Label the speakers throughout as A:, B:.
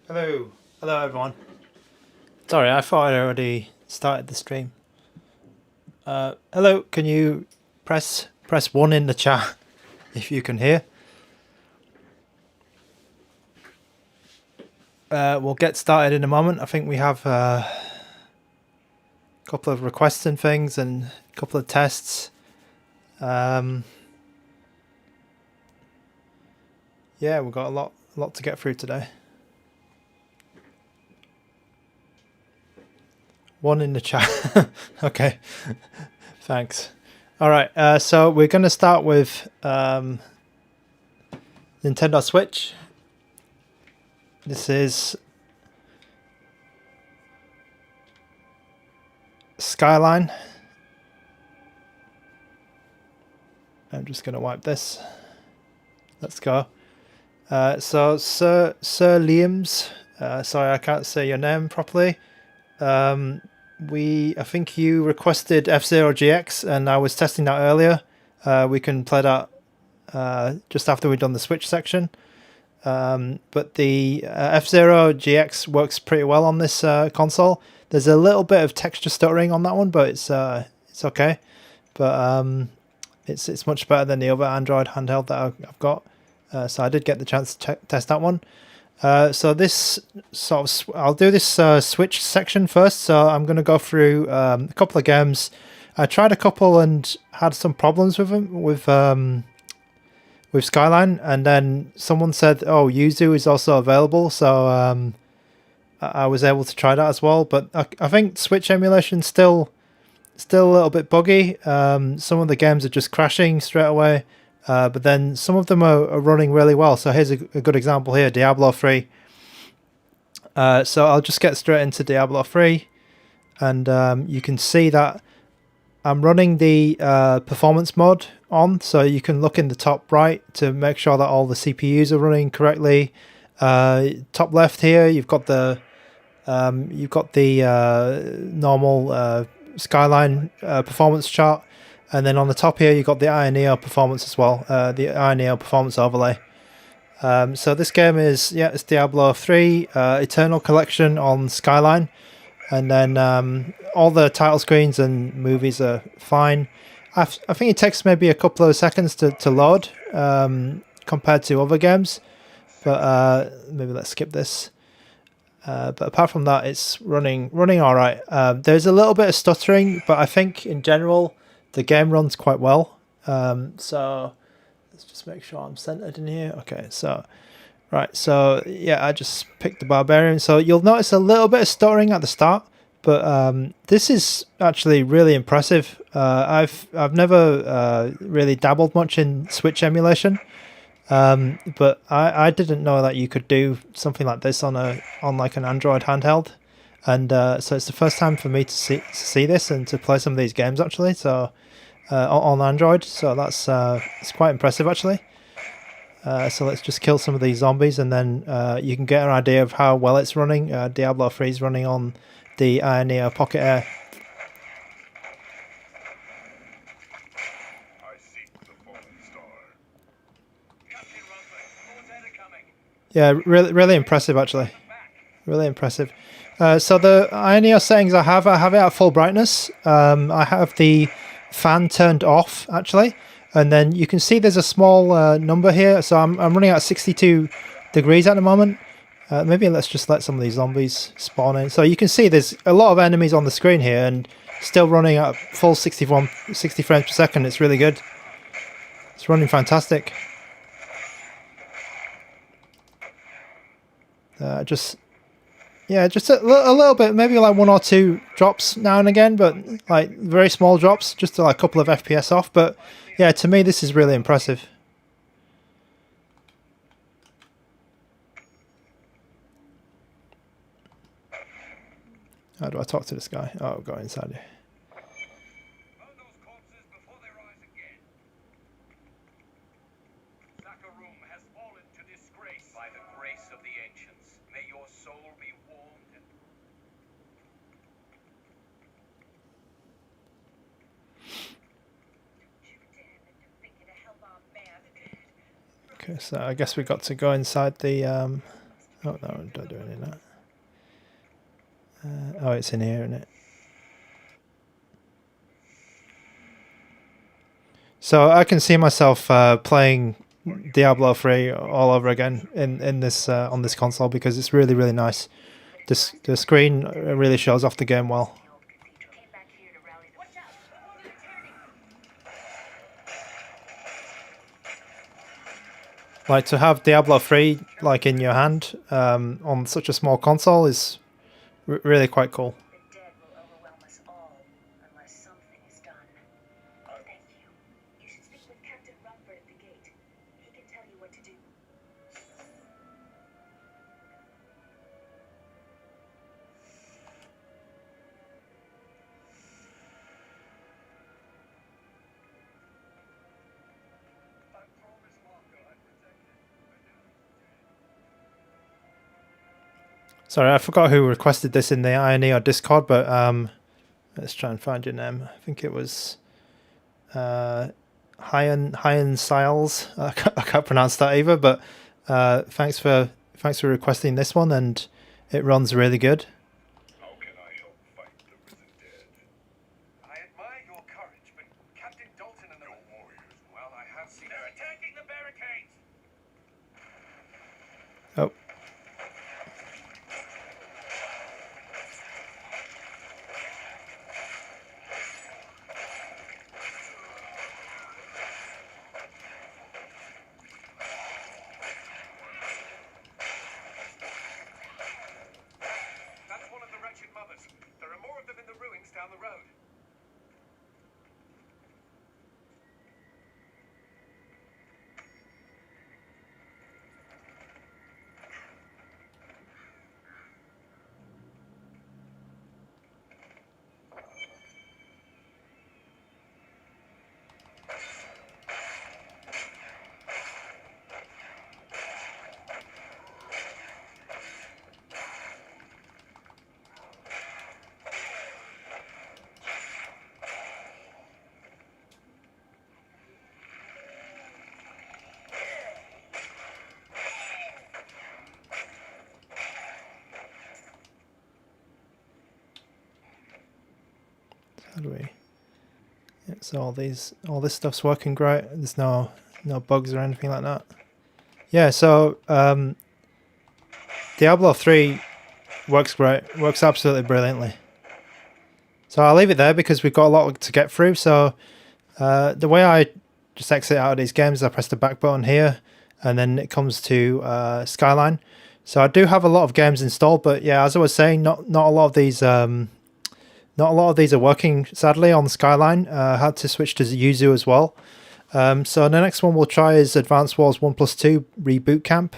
A: Hello. Hello, everyone. Sorry, I thought I already started the stream. Hello, can you press 1 in the chat if you can hear? We'll get started in a moment. I think we have a couple of requests and things and a couple of tests. Yeah, we've got a lot to get through today. 1 in the chat. Okay, thanks. All right, so we're going to start with Nintendo Switch. This is Skyline. I'm just going to wipe this. Let's go. So Sir Liam's, sorry I can't say your name properly. I think you requested F-Zero GX, and I was testing that earlier. We can play that just after we've done the Switch section. But the F-Zero GX works pretty well on this console. There's a little bit of texture stuttering on that one, but it's okay. But it's much better than the other Android handheld that I've got. So I did get the chance to test that one. So this I'll do this Switch section first. So I'm going to go through a couple of games. I tried a couple and had some problems with them with Skyline, and then someone said, "Oh, Yuzu is also available," so I was able to try that as well. But I think Switch emulation still a little bit buggy. Some of the games are just crashing straight away. But then some of them are running really well. So here's a good example here, Diablo 3. So I'll just get straight into Diablo 3. And you can see that I'm running the performance mode on. So you can look in the top right to make sure that all the CPUs are running correctly. Top left here, you've got the normal Skyline performance chart. And then on the top here, you've got the AYANEO performance as well, the AYANEO performance overlay. So this game is, it's Diablo 3 Eternal Collection on Skyline. And then all the title screens and movies are fine. I think it takes maybe a couple of seconds to load compared to other games. But maybe let's skip this. But apart from that, it's running all right. There's a little bit of stuttering, but I think in general, the game runs quite well. So let's just make sure I'm centered in here. Okay, so right, so yeah, I just picked the Barbarian. So you'll notice a little bit of stuttering at the start, but this is actually really impressive. I've never really dabbled much in Switch emulation, but I didn't know that you could do something like this on like an Android handheld. And so it's the first time for me to see this and to play some of these games actually. So on Android, so that's it's quite impressive actually. So let's just kill some of these zombies, and then you can get an idea of how well it's running. Diablo 3 is running on the AYANEO Pocket Air. Yeah, really impressive actually. Really impressive. So the AYANEO settings I have it at full brightness. I have the fan turned off actually, and then you can see there's a small number here. So I'm running at 62 degrees at the moment. Maybe let's just let some of these zombies spawn in. So you can see there's a lot of enemies on the screen here, and still running at full 60 frames per second. It's really good. It's running fantastic. Just a little bit, maybe like 1 or 2 drops now and again, but like very small drops, just like a couple of FPS off. But yeah, to me this is really impressive. How do I talk to this guy? Oh, go inside here. Okay, so I guess we got to go inside the... Oh, no, don't do any of that. Oh, it's in here, isn't it? So I can see myself playing Diablo 3 all over again in this on this console because it's really, really nice. The screen really shows off the game well. Like to have Diablo 3 like in your hand on such a small console is really quite cool. Sorry, I forgot who requested this in the AYANEO Discord, but let's try and find your name. I think it was Hyan Siles. I can't pronounce that either, but thanks for requesting this one, and it runs really good.
B: How can I help fight the risen dead? I admire your courage, but Captain Dalton and the warriors. Well, I have seen. They're attacking the barricades.
A: Oh.
B: There are more of them in the ruins down the road.
A: How do we? Yeah, so all this stuff's working great. There's no bugs or anything like that. Yeah, so Diablo 3 works great. Works absolutely brilliantly. So I'll leave it there because we've got a lot to get through. So the way I just exit out of these games, I press the back button here, and then it comes to Skyline. So I do have a lot of games installed, but yeah, as I was saying, not a lot of these. Not a lot of these are working, sadly, on Skyline. I had to switch to Yuzu as well. So the next one we'll try is Advance Wars 1+2 Reboot Camp.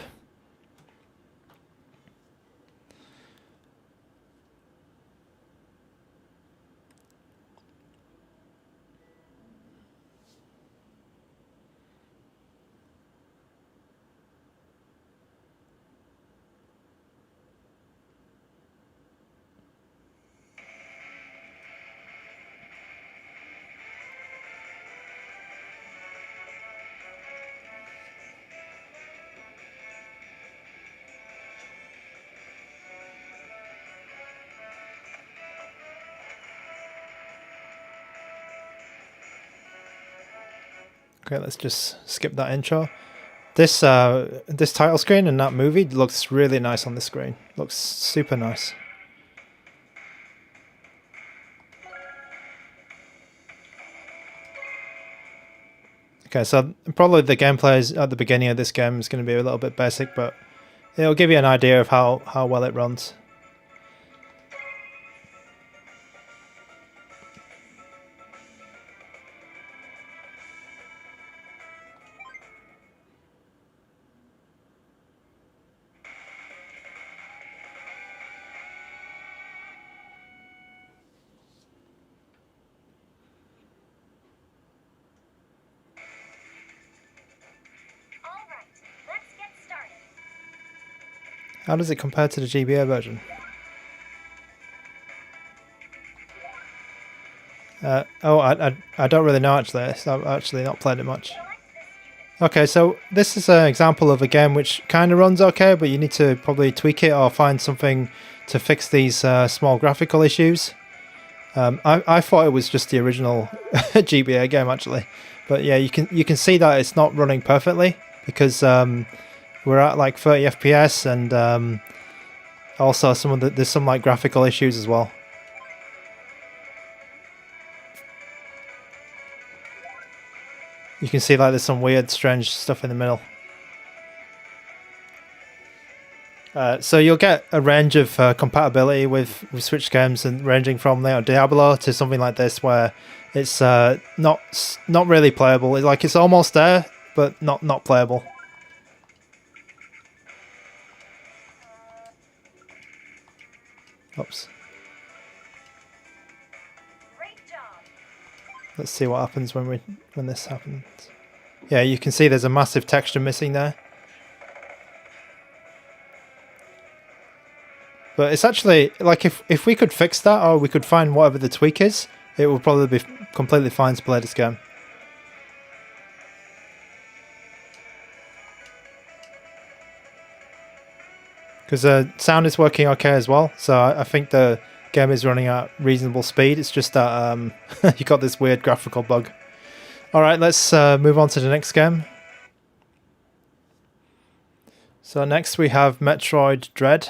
A: Okay, let's just skip that intro. This title screen in that movie looks really nice on the screen. Looks super nice. Okay, so probably the gameplay at the beginning of this game is going to be a little bit basic, but it'll give you an idea of how well it runs. How does it compare to the GBA version? Oh, I don't really know actually. So I've actually not played it much. Okay, so this is an example of a game which kind of runs okay, but you need to probably tweak it or find something to fix these small graphical issues. I thought it was just the original GBA game actually, but yeah, you can see that it's not running perfectly because we're at like 30 FPS and also there's some like graphical issues as well. You can see like there's some weird, strange stuff in the middle. So you'll get a range of compatibility with Switch games, and ranging from Diablo to something like this, where it's not really playable. It's almost there, but not playable. Oops.
C: Great job.
A: Let's see what happens when this happens. Yeah, you can see there's a massive texture missing there. But it's actually, like, if we could fix that, or we could find whatever the tweak is, it would probably be completely fine to play this game. Because sound is working okay as well, so I think the game is running at reasonable speed. It's just that you got this weird graphical bug. Alright, let's move on to the next game. So next we have Metroid Dread.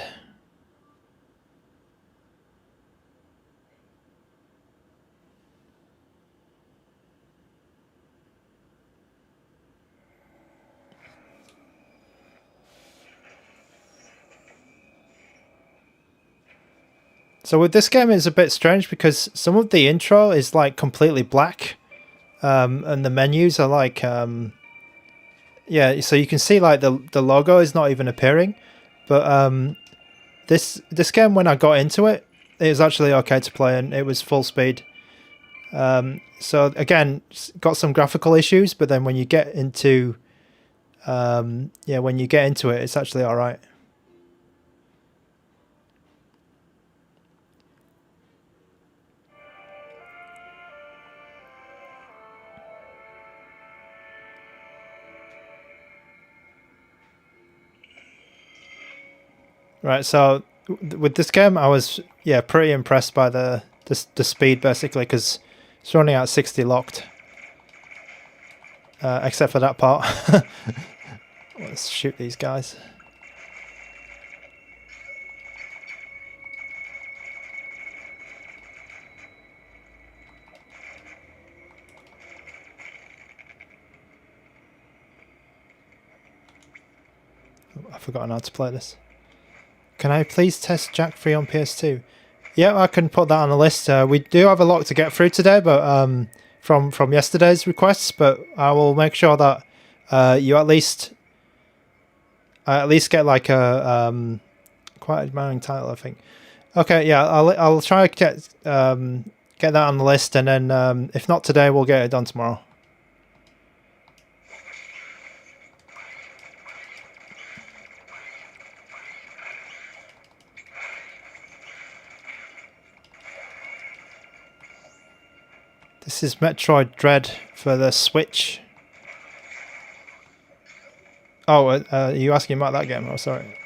A: So with this game, it's a bit strange because some of the intro is like completely black, and the menus are like, yeah. So you can see like the logo is not even appearing, but this game, when I got into it, it was actually okay to play and it was full speed. So again, got some graphical issues, but then when you get into, yeah, when you get into it, it's actually all right. Right, so with this game, I was pretty impressed by the speed basically, because it's running at 60 locked, except for that part. Let's shoot these guys. I've forgotten how to play this. Can I please test Jack 3 on PS2? Yeah, I can put that on the list. We do have a lot to get through today, but from yesterday's requests. But I will make sure that you at least get like a quite admiring title, I think. Okay, yeah, I'll try to get that on the list, and then if not today, we'll get it done tomorrow. This is Metroid Dread for the Switch. Oh, are you asking about that game? Oh, sorry.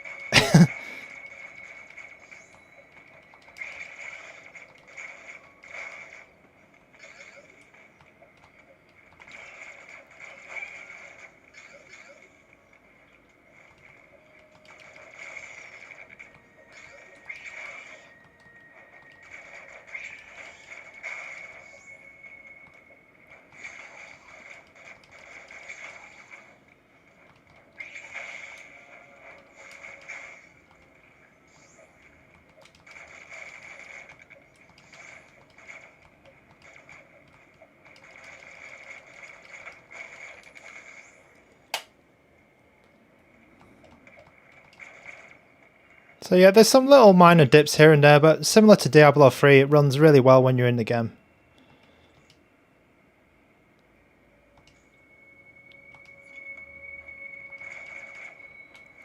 A: So yeah, there's some little minor dips here and there, but similar to Diablo 3, it runs really well when you're in the game.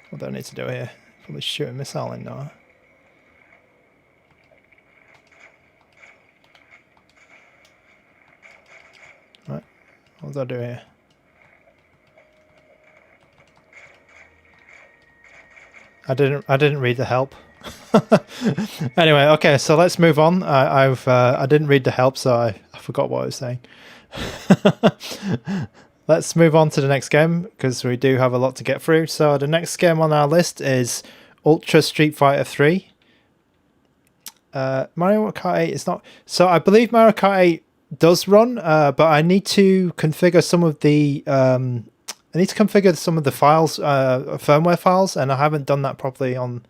A: What do I need to do here? Probably shoot a missile in now. Right, what do I do here? I didn't read the help. Anyway, okay, so let's move on. I didn't read the help, so I forgot what I was saying. Let's move on to the next game because we do have a lot to get through. So the next game on our list is Ultra Street Fighter 3. Mario Kart 8 is not. So I believe Mario Kart 8 does run, but I need to configure some of the files, firmware files, and I haven't done that properly on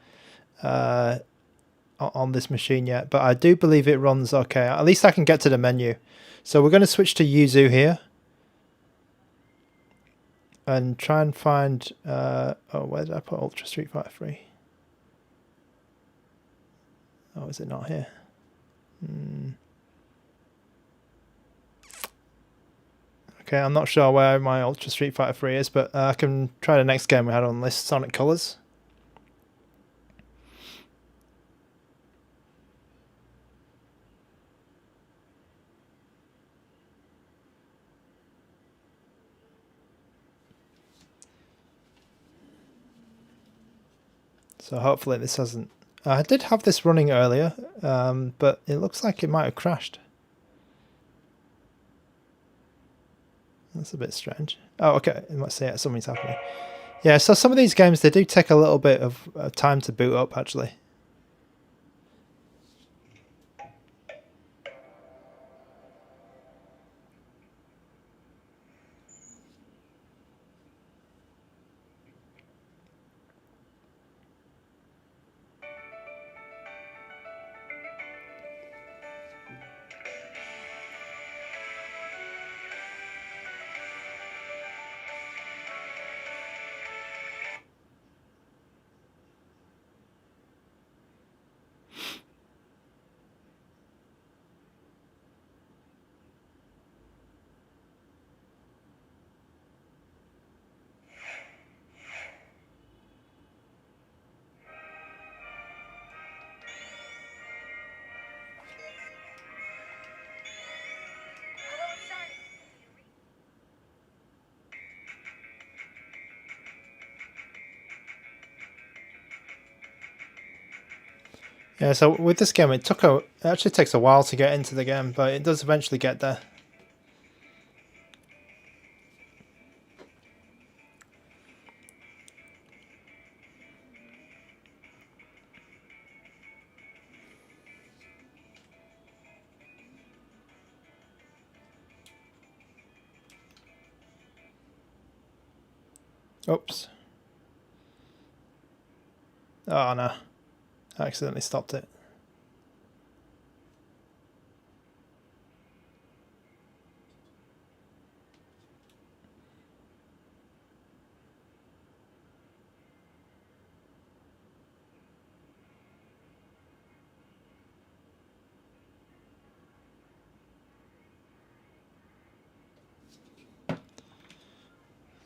A: this machine yet. But I do believe it runs okay. At least I can get to the menu. So we're going to switch to Yuzu here. And try and find where did I put Ultra Street Fighter 3? Oh, is it not here? Okay, I'm not sure where my Ultra Street Fighter 3 is, but I can try the next game we had on the list, Sonic Colors. So hopefully this hasn't... I did have this running earlier, but it looks like it might have crashed. That's a bit strange. Oh, okay. Let's see. Something's happening. Yeah, so some of these games, they do take a little bit of time to boot up, actually. Yeah, so with this game, it actually takes a while to get into the game, but it does eventually get there. Oops. Oh no. I accidentally stopped it.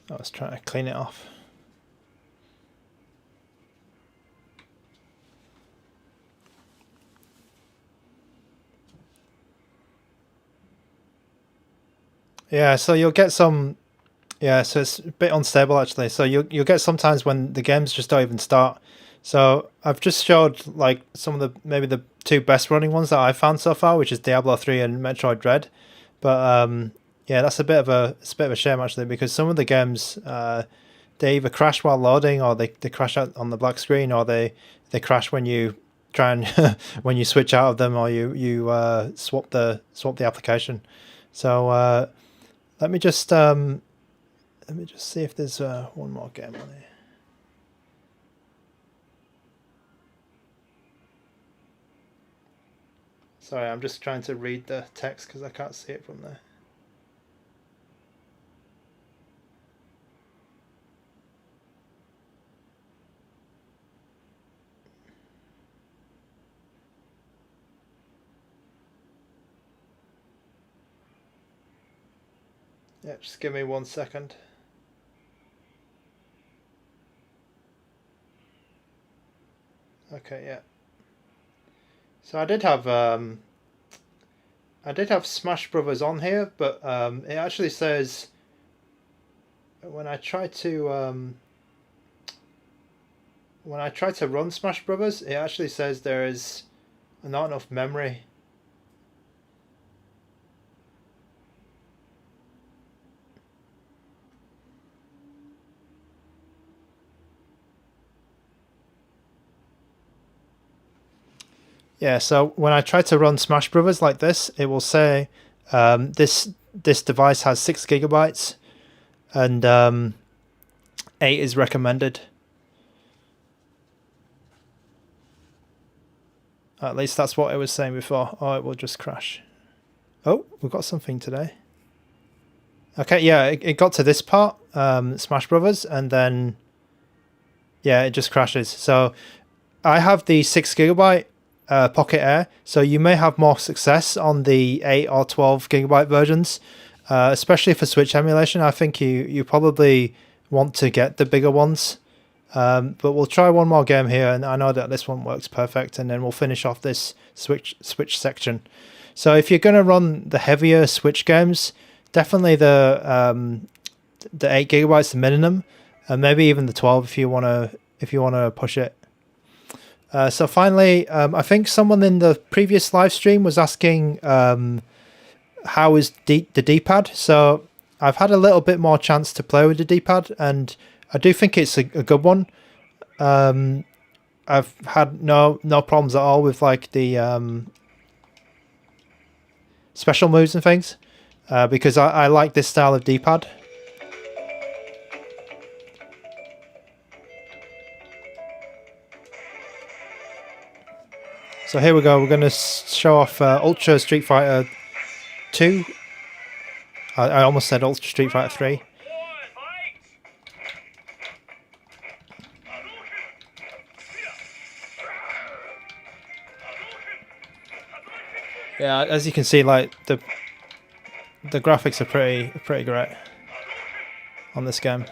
A: I was trying to clean it off. Yeah, so you'll get some. Yeah, so it's a bit unstable actually. So you'll get sometimes when the games just don't even start. So I've just showed like some of the maybe the two best running ones that I've found so far, which is Diablo 3 and Metroid Dread. But yeah, that's a bit of a shame actually, because some of the games they either crash while loading, or they crash out on the black screen, or they crash when you try and when you switch out of them, or you swap the application. So let me just see if there's one more game on here. Sorry, I'm just trying to read the text because I can't see it from there. Yeah, just give me 1 second. Okay, yeah. So I did have Smash Brothers on here, but it actually says when I try to when I try to run Smash Brothers, it actually says there is not enough memory. Yeah, so when I try to run Smash Brothers like this, it will say this device has 6 gigabytes and 8 is recommended. At least that's what it was saying before. Oh, it will just crash. Oh, we've got something today. Okay, yeah, it got to this part, Smash Brothers, and then yeah, it just crashes. So I have the 6 gigabyte Pocket Air, so you may have more success on the 8 or 12 gigabyte versions, especially for Switch emulation. I think you probably want to get the bigger ones. But we'll try one more game here, and I know that this one works perfect, and then we'll finish off this Switch section. So if you're going to run the heavier Switch games, definitely the 8 gigabytes the minimum, and maybe even the 12 if you want to push it. So finally, I think someone in the previous live stream was asking how is the D-pad. So I've had a little bit more chance to play with the D-pad, and I do think it's a good one. I've had no problems at all with like the special moves and things, because I like this style of D-pad. So here we go. We're going to show off Ultra Street Fighter 2. I almost said Ultra Street Fighter 3. Yeah, as you can see, like the graphics are pretty great on this game.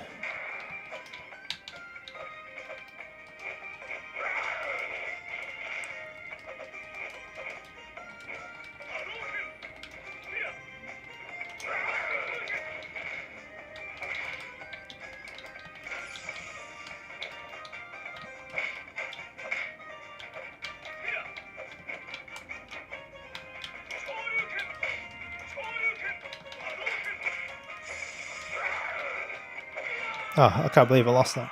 A: Oh, I can't believe I lost that.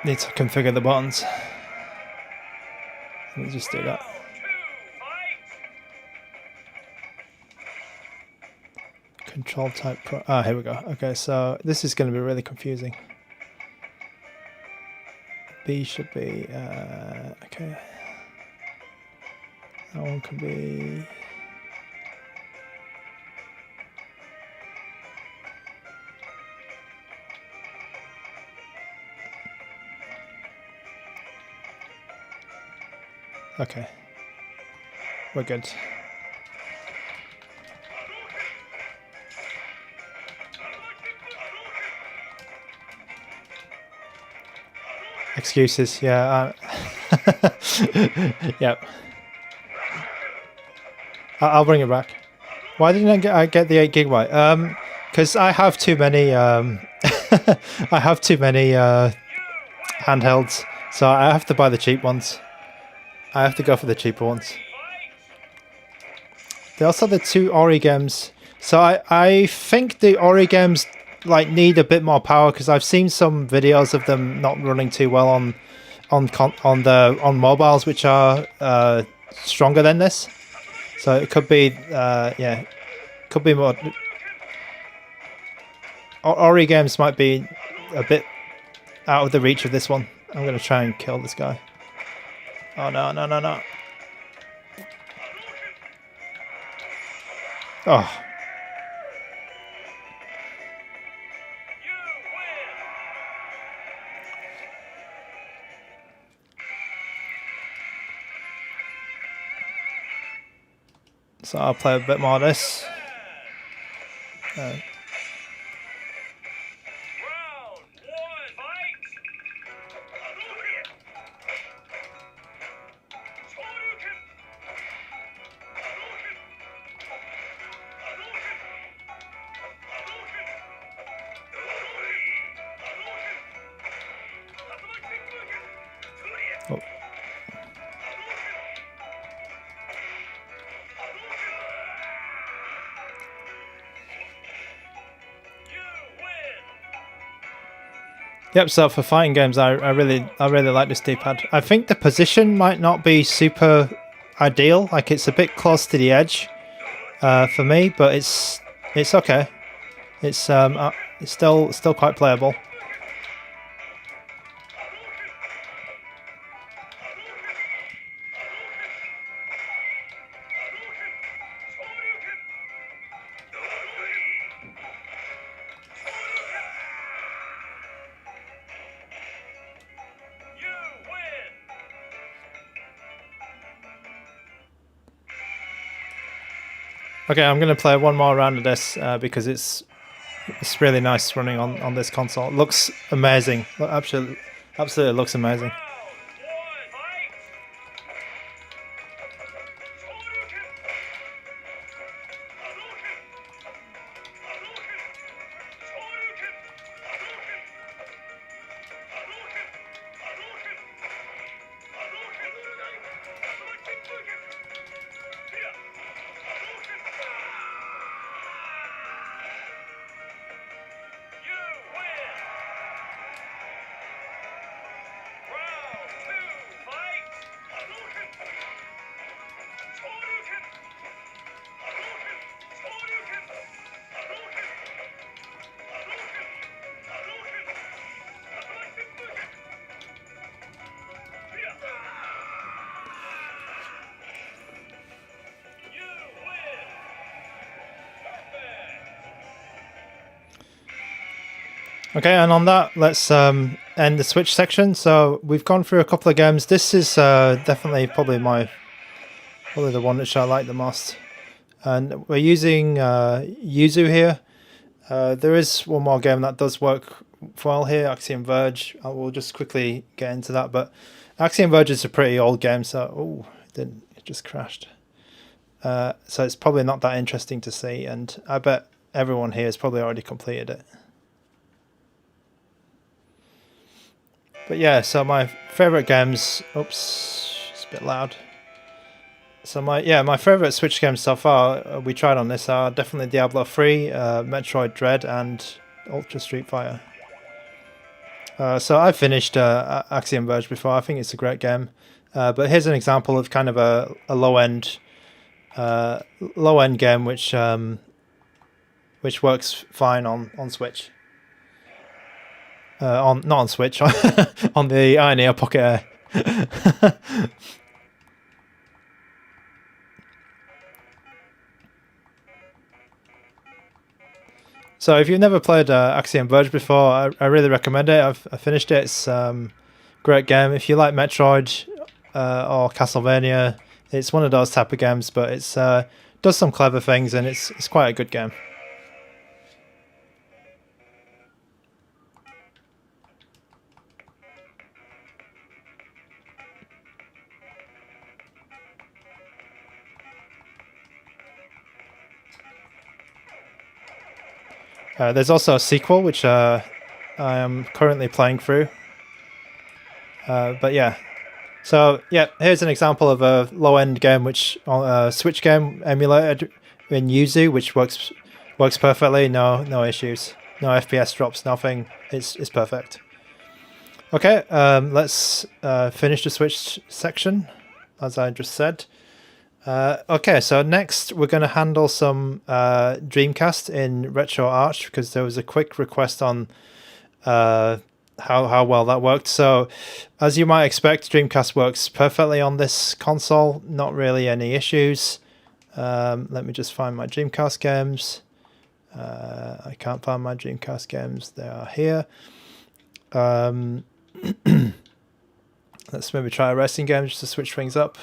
A: Need to configure the buttons. Let me just do that. Control type pro. Ah, here we go. Okay, so this is going to be really confusing. B should be okay. That one can be. Okay, we're good. Excuses, yeah. Yep. I'll bring it back. Why didn't I get the 8 gigabyte? Because I have too many. I have too many handhelds, so I have to buy the cheap ones. I have to go for the cheaper ones. They also have the 2 Ori games. So I think the Ori games like need a bit more power, because I've seen some videos of them not running too well on mobiles, which are stronger than this. So it could be yeah, could be more. Ori games might be a bit out of the reach of this one. I'm gonna try and kill this guy. Oh no, no, no, no. Oh. So I'll play a bit more of this. Yep. So for fighting games, I really like this D-pad. I think the position might not be super ideal. Like it's a bit close to the edge for me, but it's okay. It's still quite playable. Okay, I'm gonna play one more round of this because it's really nice running on this console. It looks amazing. Absolutely looks amazing. Okay, and on that, let's end the Switch section. So we've gone through a couple of games. This is definitely probably the one which I like the most. And we're using Yuzu here. There is one more game that does work well here, Axiom Verge. I will just quickly get into that. But Axiom Verge is a pretty old game, so it just crashed. So it's probably not that interesting to see, and I bet everyone here has probably already completed it. But yeah, so my favorite games. Oops, it's a bit loud. So my favorite Switch games so far we tried on this are definitely Diablo 3, Metroid Dread, and Ultra Street Fighter. So I finished Axiom Verge before. I think it's a great game. But here's an example of kind of a low end game which works fine on Switch. Not on Switch, on the AYANEO Pocket Air. So if you've never played Axiom Verge before, I really recommend it. I finished it. It's great game. If you like Metroid or Castlevania, it's one of those type of games, but it's does some clever things, and it's quite a good game. There's also a sequel, which I am currently playing through. But yeah. So yeah, here's an example of a low-end game, which Switch game emulated in Yuzu, which works perfectly. No issues, no FPS drops, nothing. It's perfect. Okay, let's finish the Switch section, as I just said. Okay, so next we're going to handle some Dreamcast in RetroArch, because there was a quick request on how well that worked. So, as you might expect, Dreamcast works perfectly on this console. Not really any issues. Let me just find my Dreamcast games. I can't find my Dreamcast games. They are here. Let's maybe try a racing game just to switch things up.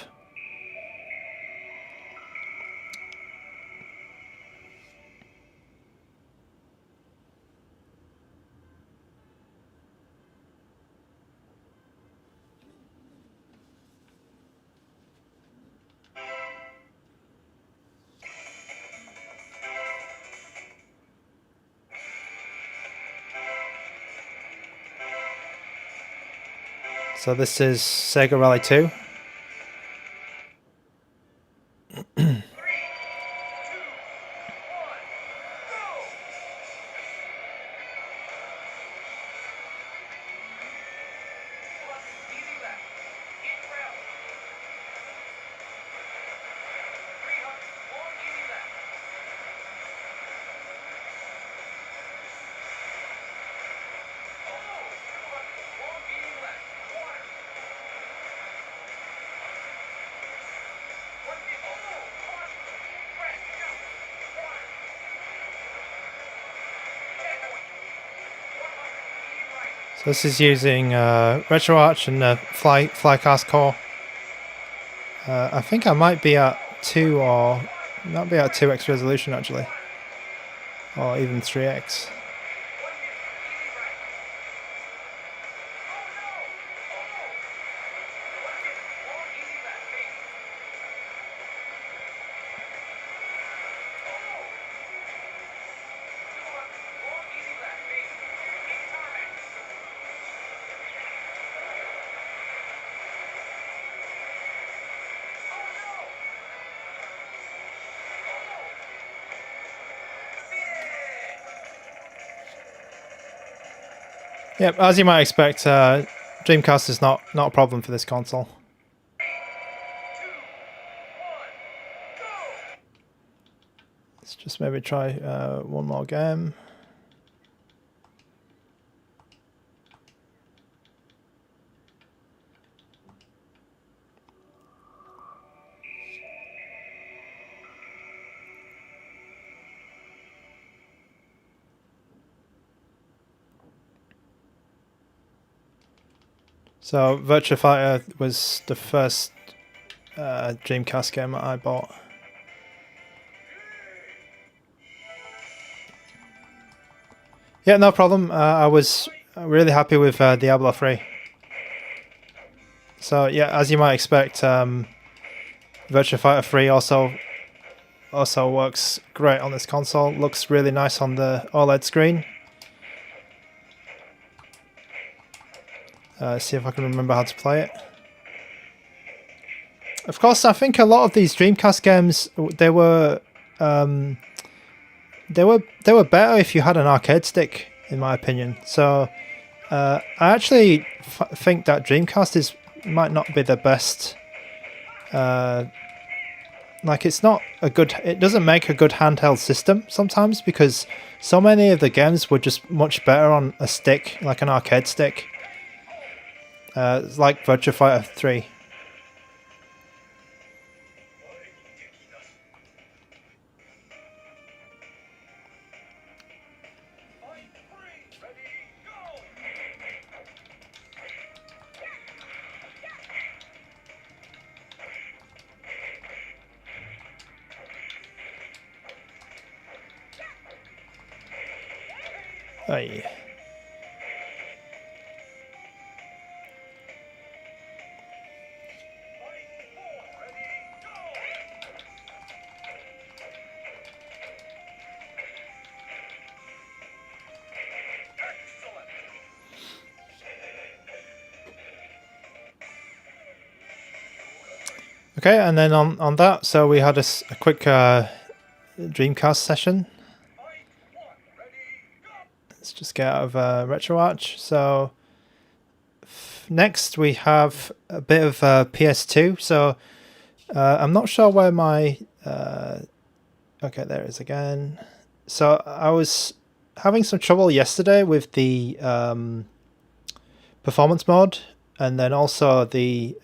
A: So this is Sega Rally 2. This is using RetroArch and Flycast core. I think I might be at 2 or might be at 2x resolution actually, or even 3x. Yep, as you might expect, Dreamcast is not a problem for this console. Let's just maybe try one more game. So Virtua Fighter was the first Dreamcast game that I bought. Yeah, no problem. I was really happy with Diablo 3. So yeah, as you might expect, Virtua Fighter 3 also works great on this console. Looks really nice on the OLED screen. See if I can remember how to play it. Of course, I think a lot of these Dreamcast games they were better if you had an arcade stick, in my opinion. So I actually think that Dreamcast might not be the best. Like it's not a good. It doesn't make a good handheld system sometimes because so many of the games were just much better on a stick, like an arcade stick. It's like Virtua Fighter 3. Aye. Okay, and then on that, so we had a quick Dreamcast session. Let's just get out of RetroArch. So next we have a bit of PS2. So I'm not sure where my... okay, there it is again. So I was having some trouble yesterday with the performance mode and then also the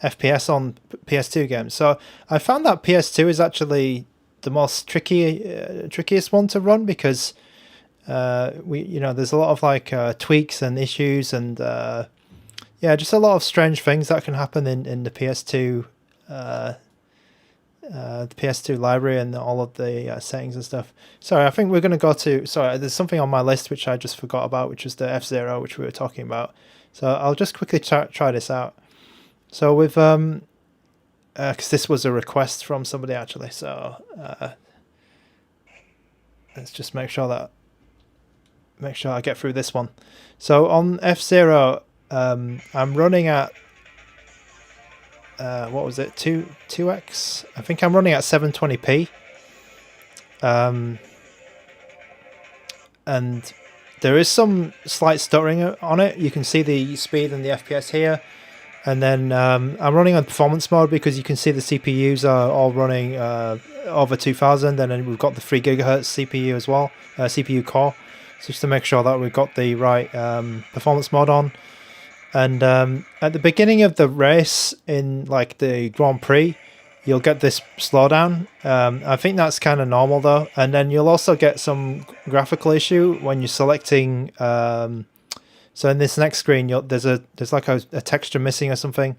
A: FPS on PS2 games. So I found that PS2 is actually the most trickiest one to run because there's a lot of like tweaks and issues and yeah, just a lot of strange things that can happen in the PS2 the PS2 library and all of the settings and stuff. Sorry, I think we're going to go to... Sorry, there's something on my list which I just forgot about, which was the F-Zero, which we were talking about. So I'll just quickly try this out. So with... because this was a request from somebody, actually. So let's just make sure I get through this one. So on F-Zero, I'm running at... what was it? 2x? I think I'm running at 720p. And there is some slight stuttering on it. You can see the speed and the FPS here. And then I'm running on performance mode because you can see the CPUs are all running over 2000. And then we've got the 3 gigahertz CPU as well, CPU core. So just to make sure that we've got the right performance mode on. And at the beginning of the race in like the Grand Prix, you'll get this slowdown. I think that's kind of normal though. And then you'll also get some graphical issue when you're selecting So in this next screen, there's like a texture missing or something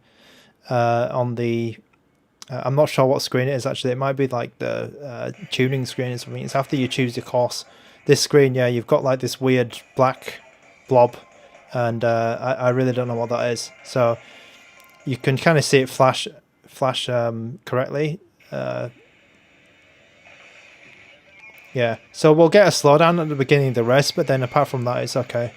A: on the. I'm not sure what screen it is actually. It might be like the tuning screen or something. It's after you choose your course. This screen, yeah, you've got like this weird black blob, and I really don't know what that is. So you can kind of see it flash correctly. Yeah, so we'll get a slowdown at the beginning of the race, but then apart from that, it's okay.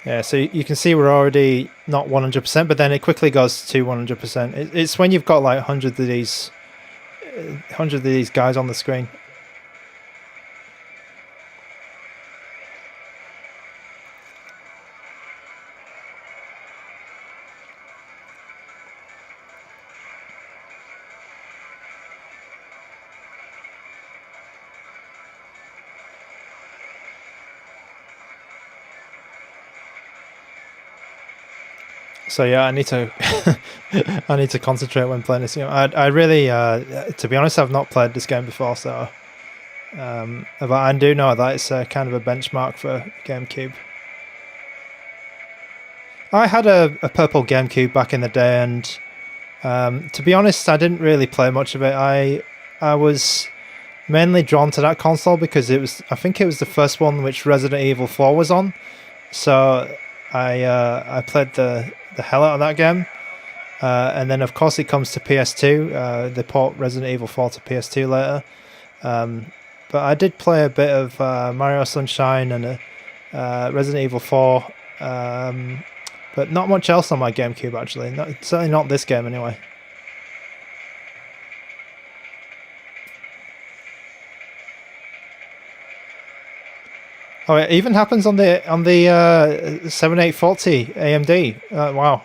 A: Yeah, so you can see we're already not 100%, but then it quickly goes to 100%. It's when you've got like hundreds of these guys on the screen. So yeah, I need to I need to concentrate when playing this game. I really, to be honest, I've not played this game before, so but I do know that it's kind of a benchmark for Gamecube. I had a purple Gamecube back in the day, and to be honest, I didn't really play much of it. I was mainly drawn to that console because I think it was the first one which Resident Evil 4 was on, so I played the hell out of that game, and then of course it comes to PS2. They port Resident Evil 4 to PS2 later, but I did play a bit of Mario Sunshine and Resident Evil 4, but not much else on my GameCube actually. Certainly not this game anyway. Oh, it even happens on the 7840 AMD. Wow.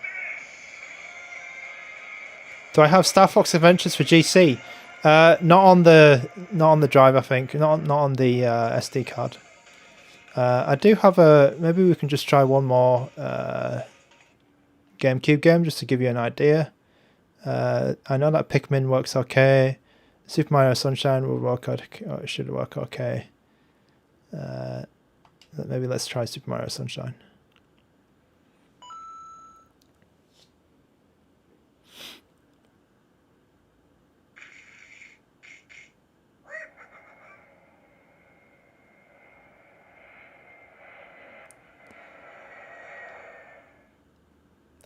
A: Do I have Star Fox Adventures for GC? Not on the drive, I think. Not on the SD card. I do have maybe we can just try one more GameCube game just to give you an idea. I know that Pikmin works okay. Super Mario Sunshine will work okay. Oh, it should work okay. Maybe let's try Super Mario Sunshine.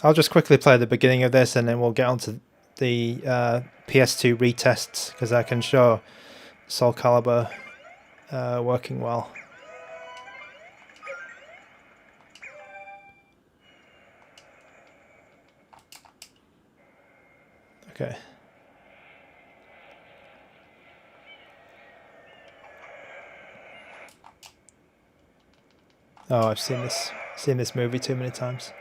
A: I'll just quickly play the beginning of this and then we'll get on to the PS2 retests because I can show Soul Calibur working well. Okay. Oh, I've seen this movie too many times.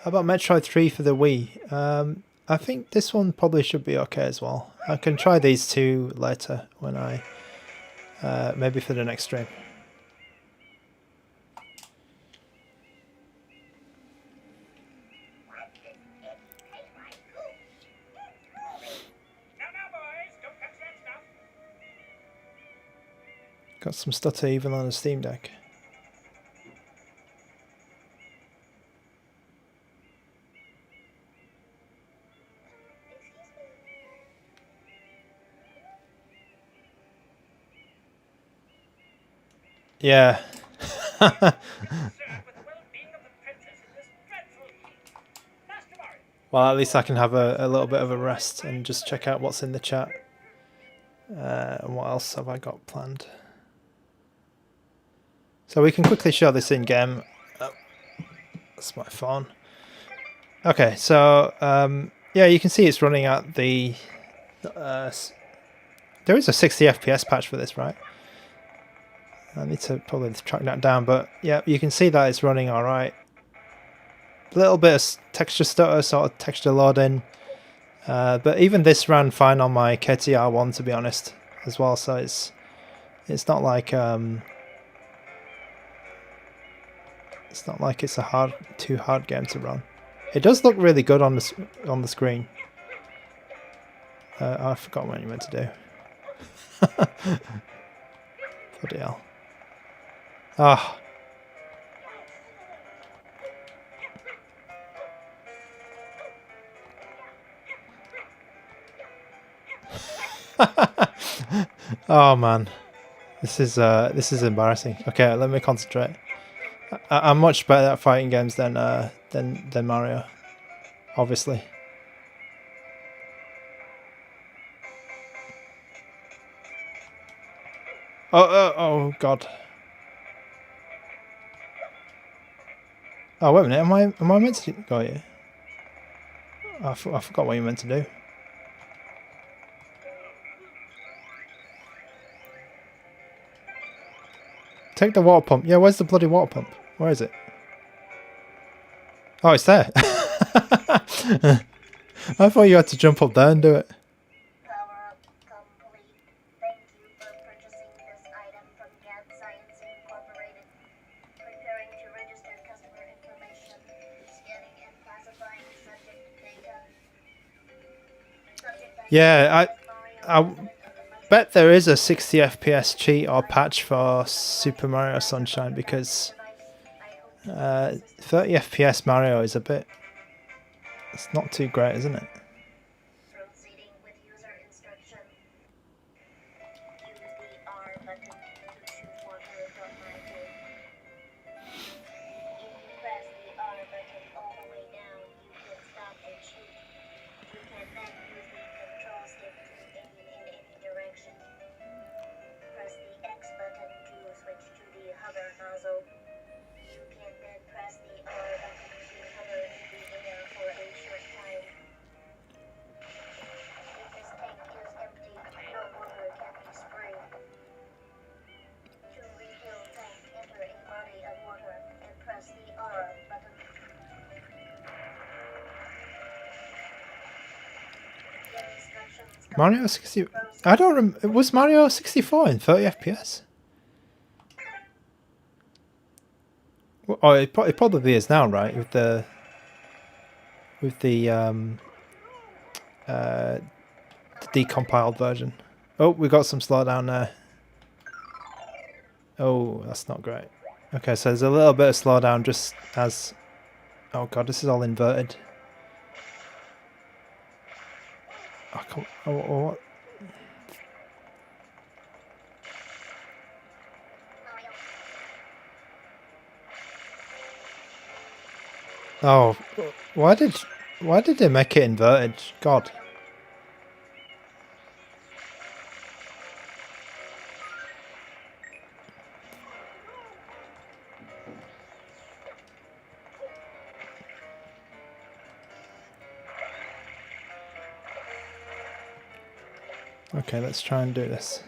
A: How about Metroid 3 for the Wii? I think this one probably should be okay as well. I can try these two later when I maybe for the next stream. Got some stutter even on the Steam Deck. Yeah. Well, at least I can have a little bit of a rest and just check out what's in the chat. And what else have I got planned? So we can quickly show this in game. Oh, that's my phone. Okay, so yeah, you can see it's running at the. There is a 60 FPS patch for this, right? I need to probably track that down, but yeah, you can see that it's running all right. A little bit of texture stutter, sort of texture loading, but even this ran fine on my KTR one, to be honest, as well. So it's not like it's a too hard game to run. It does look really good on the screen. I forgot what you meant to do. Bloody hell. Ah. Oh man, this is embarrassing. Okay, let me concentrate. I'm much better at fighting games than Mario, obviously. Oh god. Oh wait a minute, am I meant to go here? I forgot what you meant to do. Take the water pump. Yeah, where's the bloody water pump? Where is it? Oh, it's there. I thought you had to jump up there and do it.
C: Power up complete. Thank you for purchasing this item from Gad Science Incorporated. Preparing to register customer information. Scanning and classifying subject data. Subject data.
A: Yeah, I bet there is a 60 FPS cheat or patch for Super Mario Sunshine because 30 FPS Mario is a bit... It's not too great, isn't it?
C: Proceeding with user instruction. Use the R button to shoot water from my game. If you press the R button all the way down, you can stop and shoot. You can then use the control stick to aim in any direction. Press the X button to switch to the hover nozzle. You can then press the R button to hover in the air for a short time. If this tank is empty, no water can be sprayed. To refill tank, enter a body of water and press the R button. Get instructions
A: Mario 60... I don't remember... Was Mario 64 in 30 FPS? Oh, it probably is now, right? With the decompiled version. Oh, we got some slowdown there. Oh, that's not great. Okay, so there's a little bit of slowdown just as... Oh god, this is all inverted. Oh, come... Oh, what? Oh, why did they make it inverted? God. Okay, let's try and do this.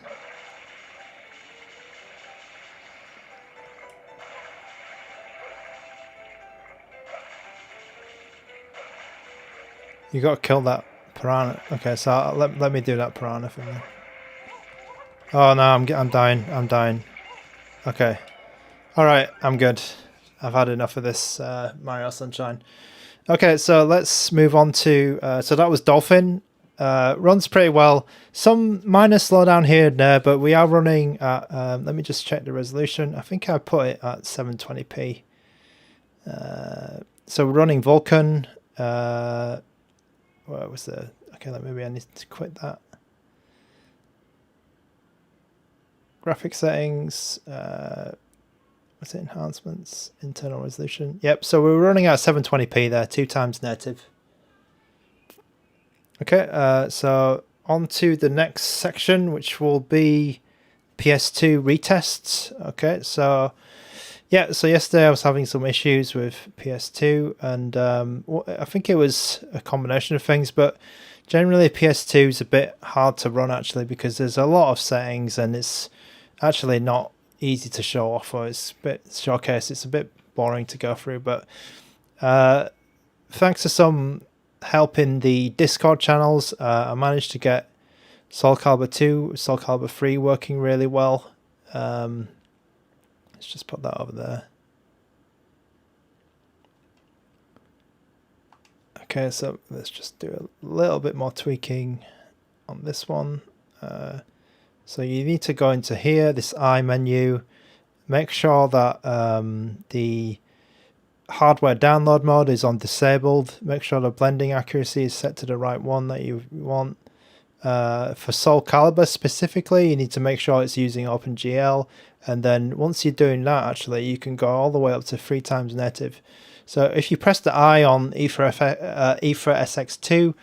A: You got to kill that piranha. Okay, so let me do that piranha for me. Oh no, I'm dying. I'm dying. Okay. All right, I'm good. I've had enough of this Mario Sunshine. Okay, so let's move on to... so that was Dolphin. Runs pretty well. Some minor slowdown here and there, but we are running at... let me just check the resolution. I think I put it at 720p. So we're running Vulkan. Where was the... Okay, maybe I need to quit that. Graphic settings... what's it? Enhancements, internal resolution. Yep, so we're running at 720p there, 2 times native. Okay, so on to the next section, which will be PS2 retests. Okay, so yeah, so yesterday I was having some issues with PS2, and I think it was a combination of things, but generally PS2 is a bit hard to run actually because there's a lot of settings and it's actually not easy to show off, or it's a bit showcase. It's a bit boring to go through, but thanks to some help in the Discord channels, I managed to get Soul Calibur 2, Soul Calibur 3 working really well. Let's just put that over there. Okay, so let's just do a little bit more tweaking on this one. So you need to go into here, this I menu, make sure that the hardware download mode is on disabled, make sure the blending accuracy is set to the right one that you want. For Soul Calibur specifically, you need to make sure it's using OpenGL, and then once you're doing that, actually, you can go all the way up to 3 times native. So if you press the I on E for SX2,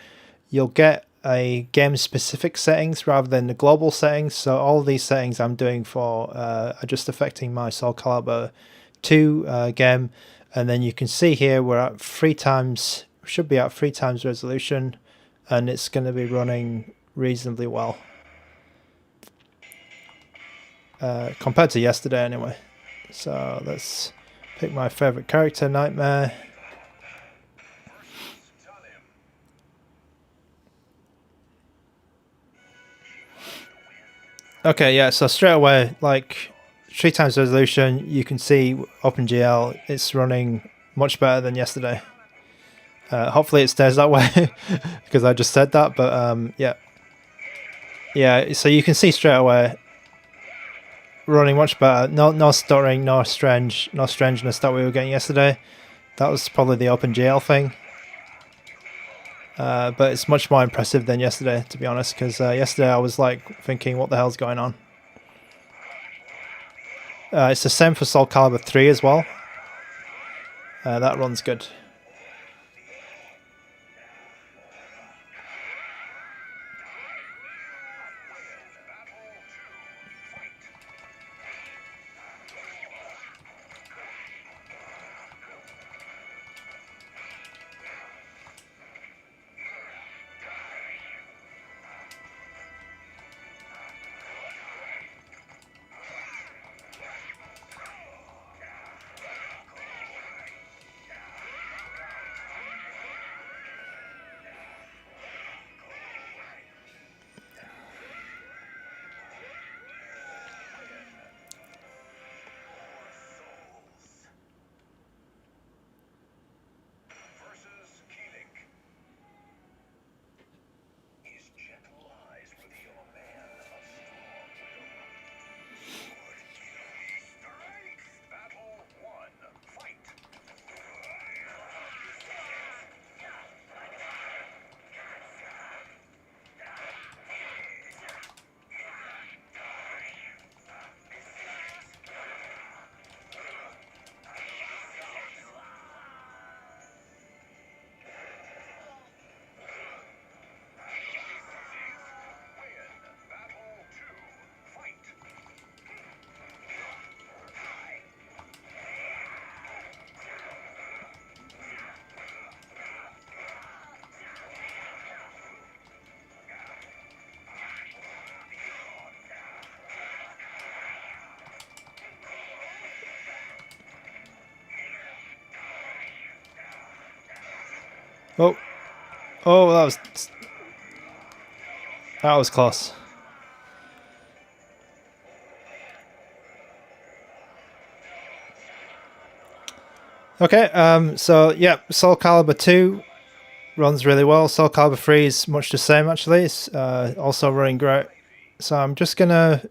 A: you'll get a game-specific settings rather than the global settings. So all these settings I'm doing for are just affecting my Soul Calibur 2 game, and then you can see here we're at 3 times, should be at 3 times resolution, and it's going to be running reasonably well compared to yesterday anyway. So let's pick my favorite character, Nightmare. Okay, yeah, so straight away, like 3 times resolution, you can see OpenGL, it's running much better than yesterday. Hopefully it stays that way because I just said that, but yeah, so you can see straight away running much better. No stuttering, no strangeness that we were getting yesterday. That was probably the OpenGL thing. But it's much more impressive than yesterday, to be honest, because yesterday I was like thinking, what the hell's going on? It's the same for Soul Calibur 3 as well. That runs good. Oh, that was close. Okay, so yeah, Soul Calibur 2 runs really well. Soul Calibur 3 is much the same actually. It's also running great. So I'm just gonna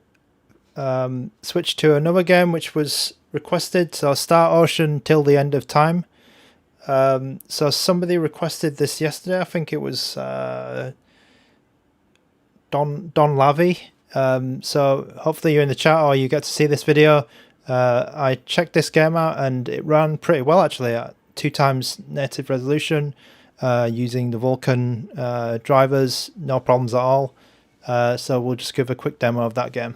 A: switch to another game which was requested. So Star Ocean Till the End of Time. So somebody requested this yesterday. I think it was Don Lavi. So hopefully you're in the chat or you get to see this video. I checked this game out and it ran pretty well actually at 2 times native resolution using the Vulkan drivers, no problems at all. So we'll just give a quick demo of that game.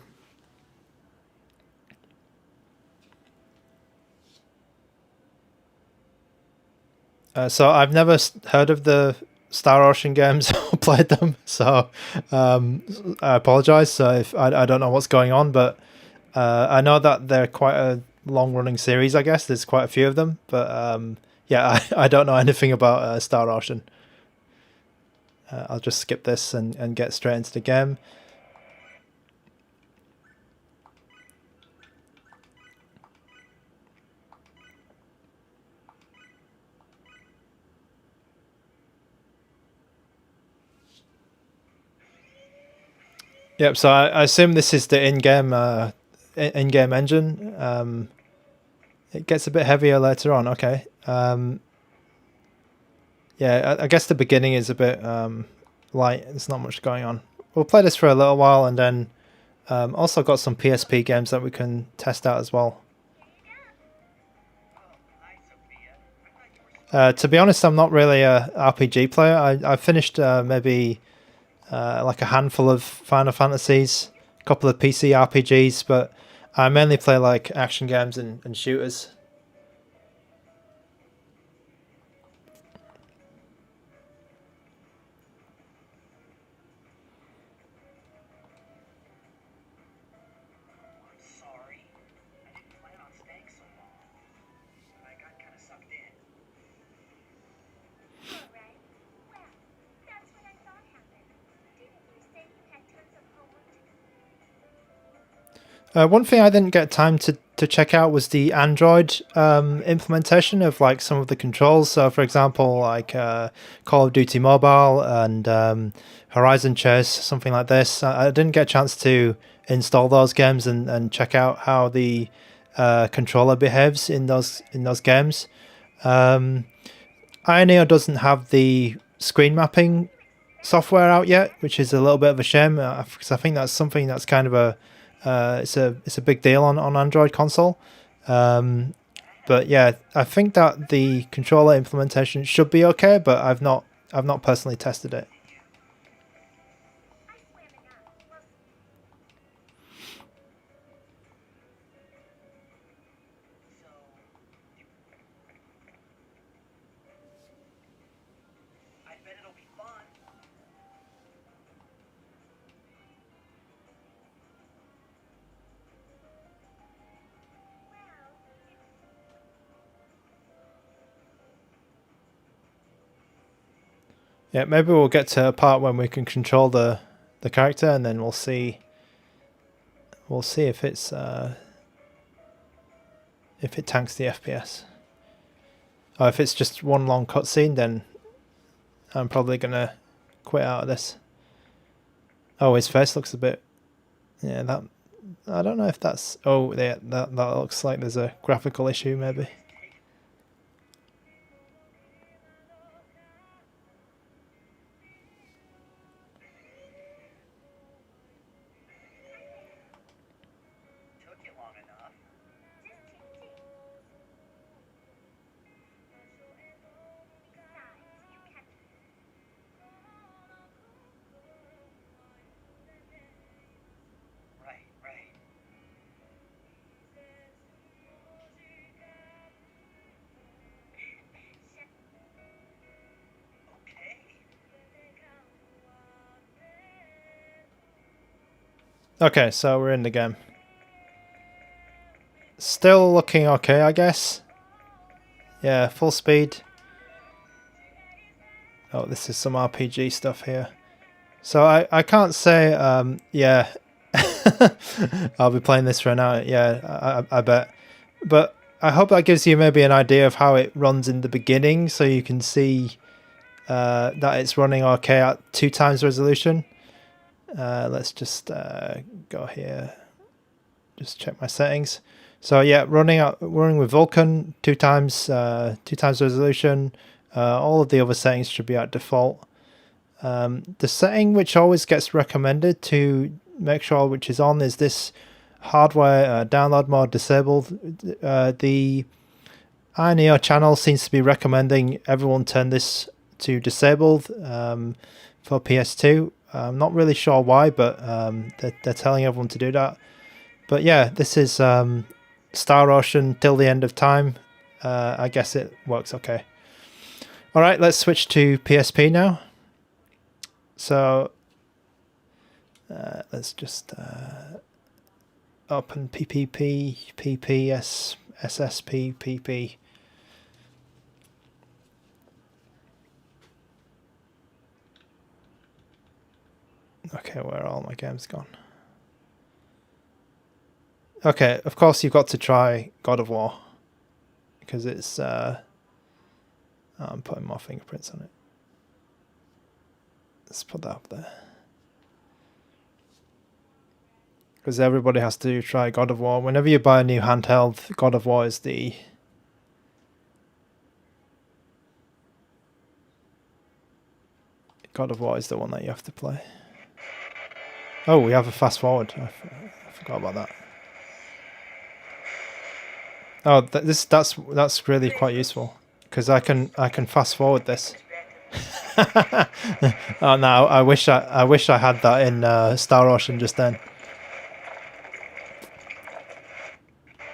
A: So I've never heard of the Star Ocean games or played them, so I apologize. So if I don't know what's going on, but I know that they're quite a long-running series. I guess there's quite a few of them, but yeah, I don't know anything about Star Ocean. I'll just skip this and get straight into the game. Yep. So I assume this is the in-game engine. It gets a bit heavier later on. Okay. Yeah, I guess the beginning is a bit light. There's not much going on. We'll play this for a little while, and then also got some PSP games that we can test out as well. To be honest, I'm not really a RPG player. I finished maybe like a handful of Final Fantasies, a couple of PC RPGs, but I mainly play like action games and shooters. One thing I didn't get time to check out was the Android implementation of like some of the controls. So, for example, like Call of Duty Mobile and Horizon Chase, something like this. I didn't get a chance to install those games and check out how the controller behaves in those games. AYANEO doesn't have the screen mapping software out yet, which is a little bit of a shame because I think that's something that's kind of a it's a big deal on Android console. But yeah, I think that the controller implementation should be okay, but I've not personally tested it. Yeah, maybe we'll get to a part when we can control the character, and then we'll see if it's if it tanks the FPS. Or if it's just one long cutscene, then I'm probably gonna quit out of this. Oh, his face looks a bit. Yeah, that. I don't know if that's. Oh, yeah, that looks like there's a graphical issue, maybe. Okay, so we're in the game. Still looking okay, I guess. Yeah, full speed. Oh, this is some RPG stuff here. So I can't say, yeah, I'll be playing this for an hour. Yeah, I bet. But I hope that gives you maybe an idea of how it runs in the beginning, so you can see that it's running okay at 2 times resolution. Let's just go here, just check my settings. So yeah, running with Vulkan 2 times resolution. All of the other settings should be at default. The setting which always gets recommended to make sure which is on is this hardware download mode disabled. The AYANEO channel seems to be recommending everyone turn this to disabled for PS2. I'm not really sure why, but they're telling everyone to do that. But yeah, this is Star Ocean till the end of time. I guess it works okay. All right, let's switch to PSP now. So let's just open PPP, PPS, SSP, PP. Okay, where are all my games gone? Okay, of course you've got to try God of War because it's I'm putting more fingerprints on it. Let's put that up there. because everybody has to try God of War. Whenever you buy a new handheld, God of War is the... God of War is the one that you have to play. Oh, we have a fast forward. I forgot about that. Oh, that's really quite useful because I can fast forward this. Oh no! I wish I had that in Star Ocean just then.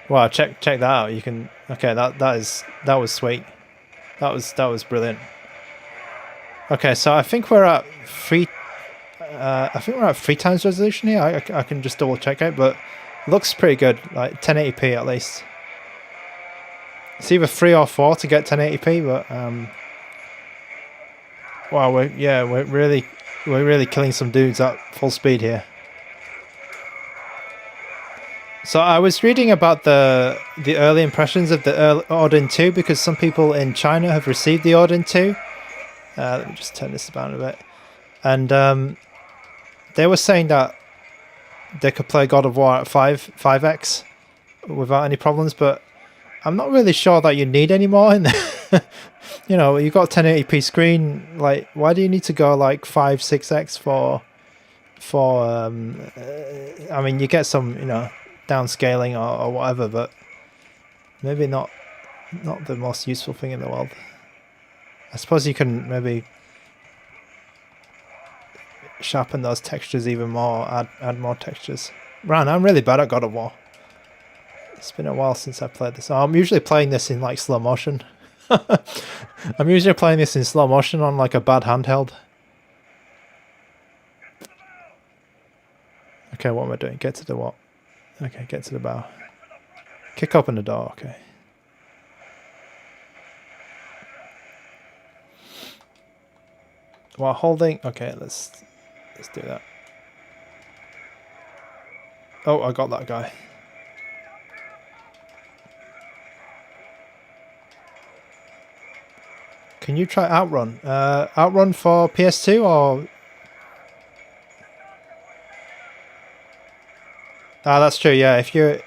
A: Wow! Check that out. You can. Okay, that was sweet. That was brilliant. Okay, so I think we're at three. I think we're at 3 times resolution here. I can just double check it, but it looks pretty good. Like 1080p at least. It's either 3 or 4 to get 1080p, but wow, we're really killing some dudes at full speed here. So I was reading about the early impressions of the Odin 2 because some people in China have received the Odin 2. Let me just turn this down a bit, and they were saying that they could play God of War at 5x without any problems, but I'm not really sure that you need any more in there. You know, you've got a 1080p screen. Like, why do you need to go like 5-6x for? I mean, you get some, you know, downscaling or whatever, but maybe not the most useful thing in the world. I suppose you can maybe sharpen those textures even more, add more textures. Man, I'm really bad at God of War. It's been a while since I played this. I'm usually playing this in like slow motion. I'm usually playing this in slow motion on like a bad handheld. Okay, what am I doing? Get to the what? Okay, get to the bow. Kick open the door, okay. While holding, okay, let's do that. Oh, I got that guy. Can you try Outrun? Outrun for PS2 or? Ah, that's true. Yeah, if you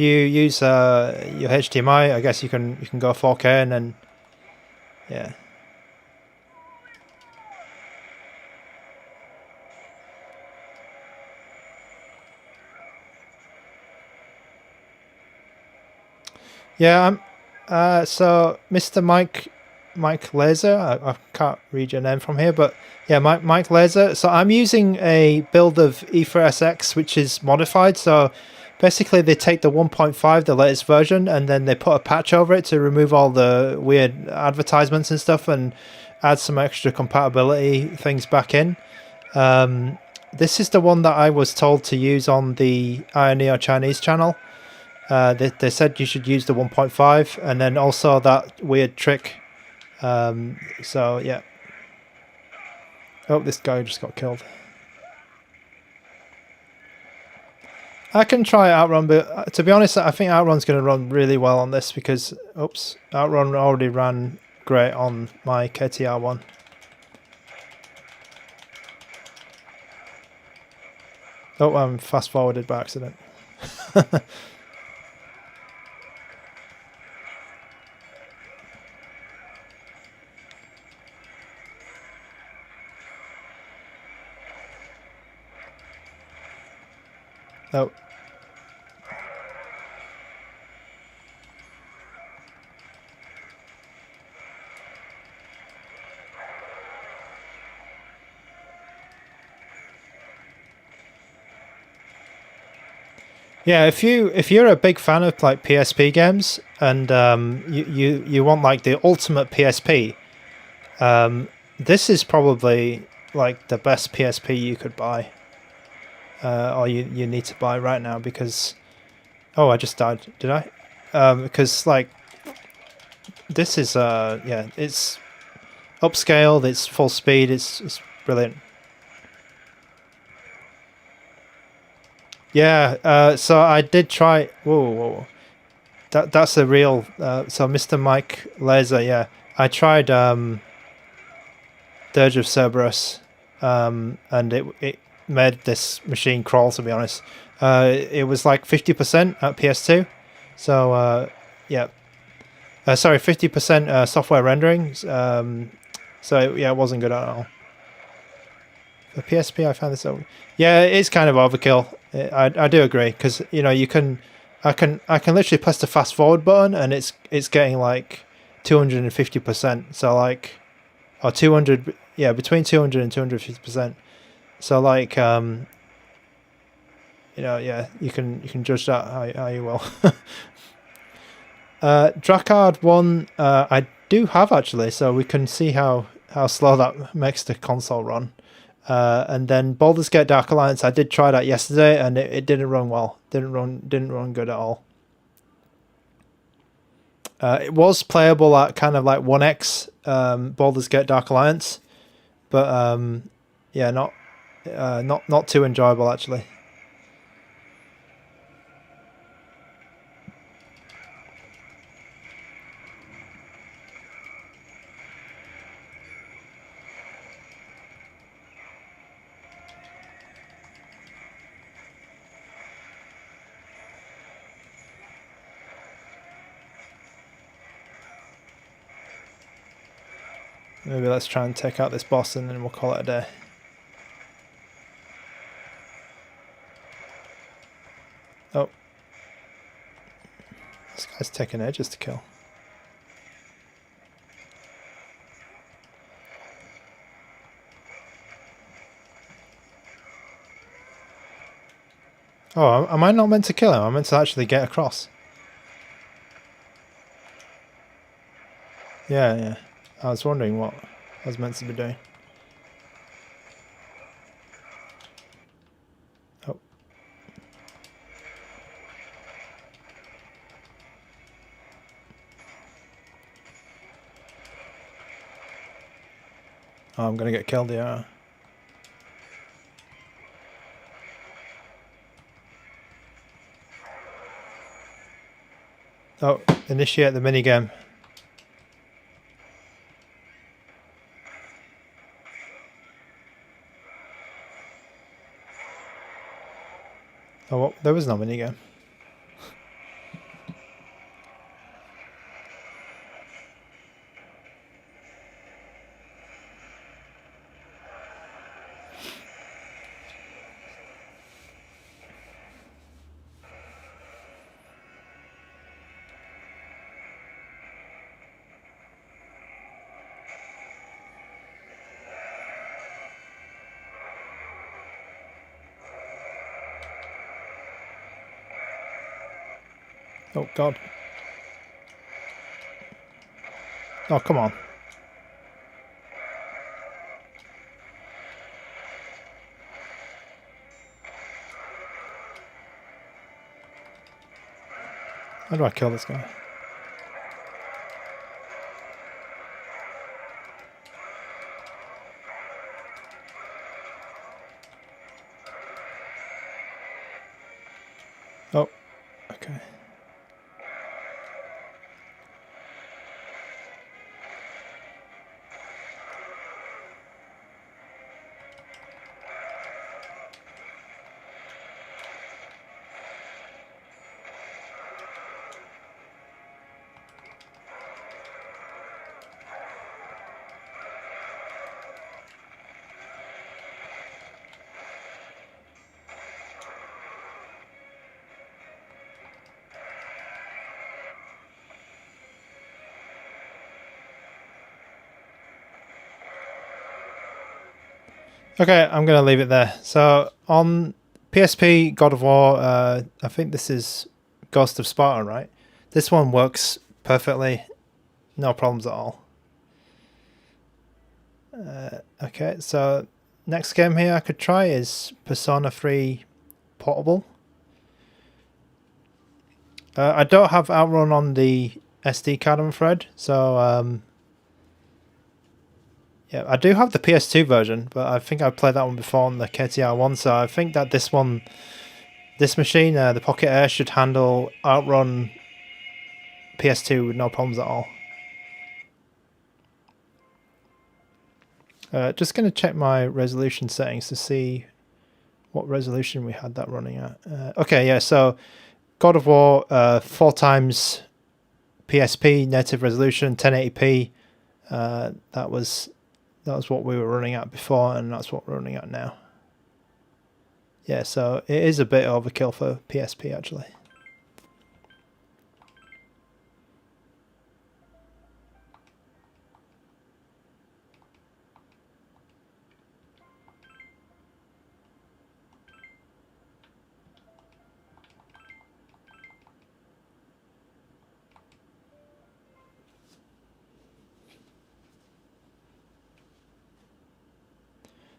A: use your HDMI, I guess you can go 4K and then, yeah. Yeah, so Mr. Mike Laser, I can't read your name from here, but yeah, Mike Laser. So I'm using a build of Ether SX, which is modified. So basically they take the 1.5, the latest version, and then they put a patch over it to remove all the weird advertisements and stuff and add some extra compatibility things back in. This is the one that I was told to use on the AYANEO Chinese channel. They said you should use the 1.5 and then also that weird trick. So yeah. Oh, this guy just got killed. I can try Outrun, but to be honest, I think Outrun's going to run really well on this because, oops, Outrun already ran great on my KTR one. Oh, I'm fast forwarded by accident. Oh. Yeah, if you're a big fan of like PSP games and you want like the ultimate PSP, this is probably like the best PSP you could buy. Or you need to buy right now because, oh, I just died, did I? Because like this is yeah, it's upscaled, it's full speed, it's brilliant. Yeah, so I did try. Whoa. That's a real. So Mr. Mike Laser, yeah, I tried Dirge of Cerberus, and made this machine crawl, to be honest. It was like 50% at PS2, so yeah. Sorry, 50% software rendering. So yeah, it wasn't good at all. For PSP, I found this over. Yeah, it's kind of overkill. I do agree, because you know I can literally press the fast forward button and it's getting like 250%. So like, or 200, yeah, between 200 and 250%. So like you know, yeah, you can judge that how you will. Drakard 1 I do have actually, so we can see how slow that makes the console run. And then Baldur's Gate Dark Alliance, I did try that yesterday and it didn't run well. Didn't run good at all. It was playable at kind of like 1x Baldur's Gate Dark Alliance, but yeah, not too enjoyable actually. Maybe let's try and take out this boss and then we'll call it a day. Oh. This guy's taking ages to kill. Oh, am I not meant to kill him? I'm meant to actually get across. Yeah. I was wondering what I was meant to be doing. Oh. Oh, I'm gonna get killed here. Oh, initiate the minigame. Oh, well, there was no minigame. Oh, God. Oh, come on. How do I kill this guy? Oh, okay. Okay, I'm going to leave it there. So on PSP God of War, I think this is Ghost of Sparta, right? This one works perfectly. No problems at all. Okay, so next game here I could try is Persona 3 Portable. I don't have Outrun on the SD card, I'm afraid. So yeah, I do have the PS2 version, but I think I played that one before on the KTR one. So I think that this machine, the Pocket Air, should handle Outrun PS2 with no problems at all. Just going to check my resolution settings to see what resolution we had that running at. Okay, yeah, so God of War 4 times PSP native resolution, 1080p. That was what we were running at before, and that's what we're running at now. Yeah, so it is a bit overkill for PSP actually.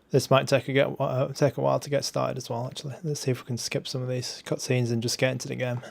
A: This might take a while to get started as well, actually. Let's see if we can skip some of these cutscenes and just get into the game.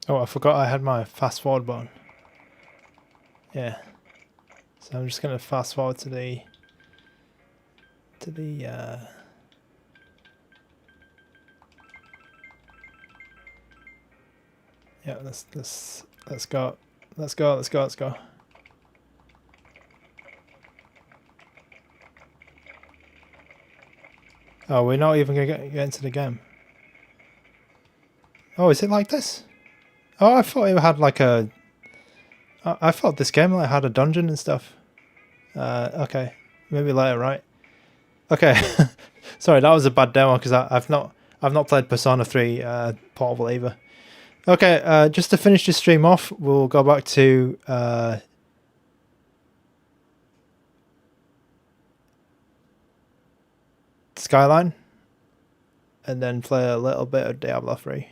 A: Oh, I forgot I had my fast forward button. Yeah. So I'm just going to fast forward to the yeah, let's go. Let's go. Oh, we're not even going to get into the game. Oh, is it like this? Oh, I thought it had like a... I thought this game like had a dungeon and stuff. Okay. Maybe later, right? Okay. Sorry, that was a bad demo because I've not played Persona 3 Portable either. Okay, just to finish this stream off, we'll go back to Skyline and then play a little bit of Diablo 3.